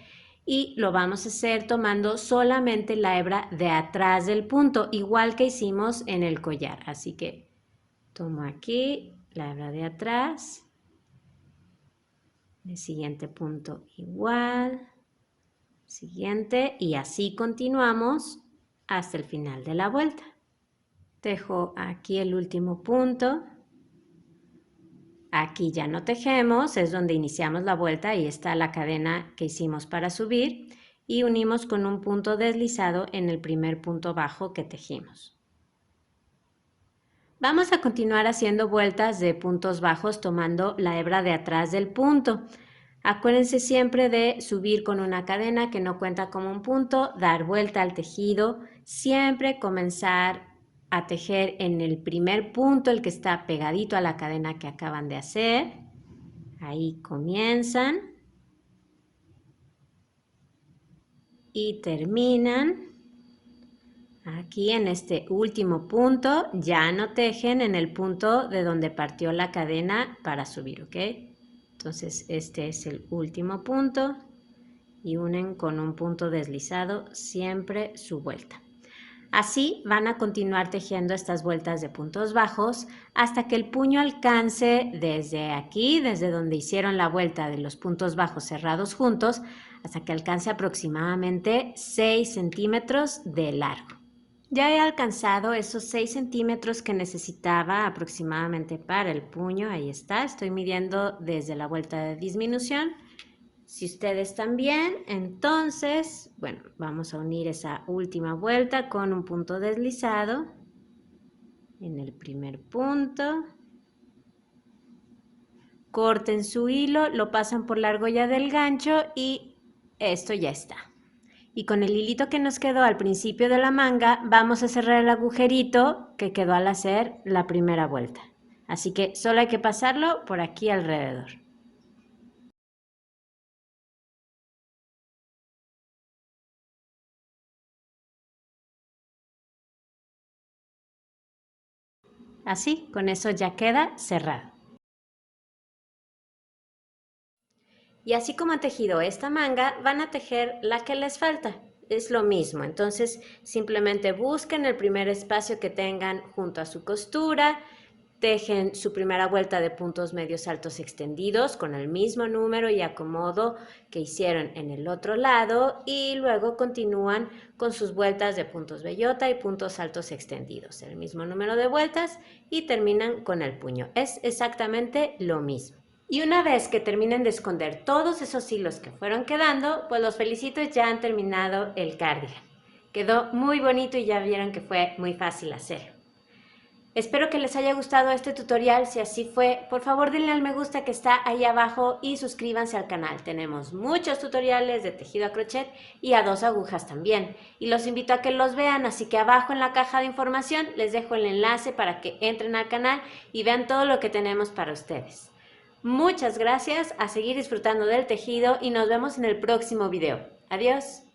y lo vamos a hacer tomando solamente la hebra de atrás del punto, igual que hicimos en el collar. Así que tomo aquí la hebra de atrás, el siguiente punto igual, siguiente, y así continuamos hasta el final de la vuelta. Tejo aquí el último punto. Aquí ya no tejemos, es donde iniciamos la vuelta, ahí está la cadena que hicimos para subir y unimos con un punto deslizado en el primer punto bajo que tejimos. Vamos a continuar haciendo vueltas de puntos bajos tomando la hebra de atrás del punto. Acuérdense siempre de subir con una cadena que no cuenta como un punto, dar vuelta al tejido, siempre comenzar a tejer en el primer punto, el que está pegadito a la cadena que acaban de hacer. Ahí comienzan y terminan. Aquí en este último punto ya no tejen en el punto de donde partió la cadena para subir, ¿ok? Entonces este es el último punto y unen con un punto deslizado siempre su vuelta. Así van a continuar tejiendo estas vueltas de puntos bajos hasta que el puño alcance desde aquí, desde donde hicieron la vuelta de los puntos bajos cerrados juntos, hasta que alcance aproximadamente 6 centímetros de largo. Ya he alcanzado esos 6 centímetros que necesitaba aproximadamente para el puño. Ahí está, estoy midiendo desde la vuelta de disminución. Si ustedes también, entonces, bueno, vamos a unir esa última vuelta con un punto deslizado en el primer punto. Corten su hilo, lo pasan por la argolla del gancho y esto ya está. Y con el hilito que nos quedó al principio de la manga, vamos a cerrar el agujerito que quedó al hacer la primera vuelta. Así que solo hay que pasarlo por aquí alrededor. Así, con eso ya queda cerrado. Y así como han tejido esta manga, van a tejer la que les falta. Es lo mismo, entonces simplemente busquen el primer espacio que tengan junto a su costura, tejen su primera vuelta de puntos medios altos extendidos con el mismo número y acomodo que hicieron en el otro lado y luego continúan con sus vueltas de puntos bellota y puntos altos extendidos, el mismo número de vueltas y terminan con el puño. Es exactamente lo mismo. Y una vez que terminen de esconder todos esos hilos que fueron quedando, pues los felicito, ya han terminado el cardigan. Quedó muy bonito y ya vieron que fue muy fácil hacerlo. Espero que les haya gustado este tutorial. Si así fue, por favor denle al me gusta que está ahí abajo y suscríbanse al canal. Tenemos muchos tutoriales de tejido a crochet y a 2 agujas también. Y los invito a que los vean, así que abajo en la caja de información les dejo el enlace para que entren al canal y vean todo lo que tenemos para ustedes. Muchas gracias, a seguir disfrutando del tejido y nos vemos en el próximo video. Adiós.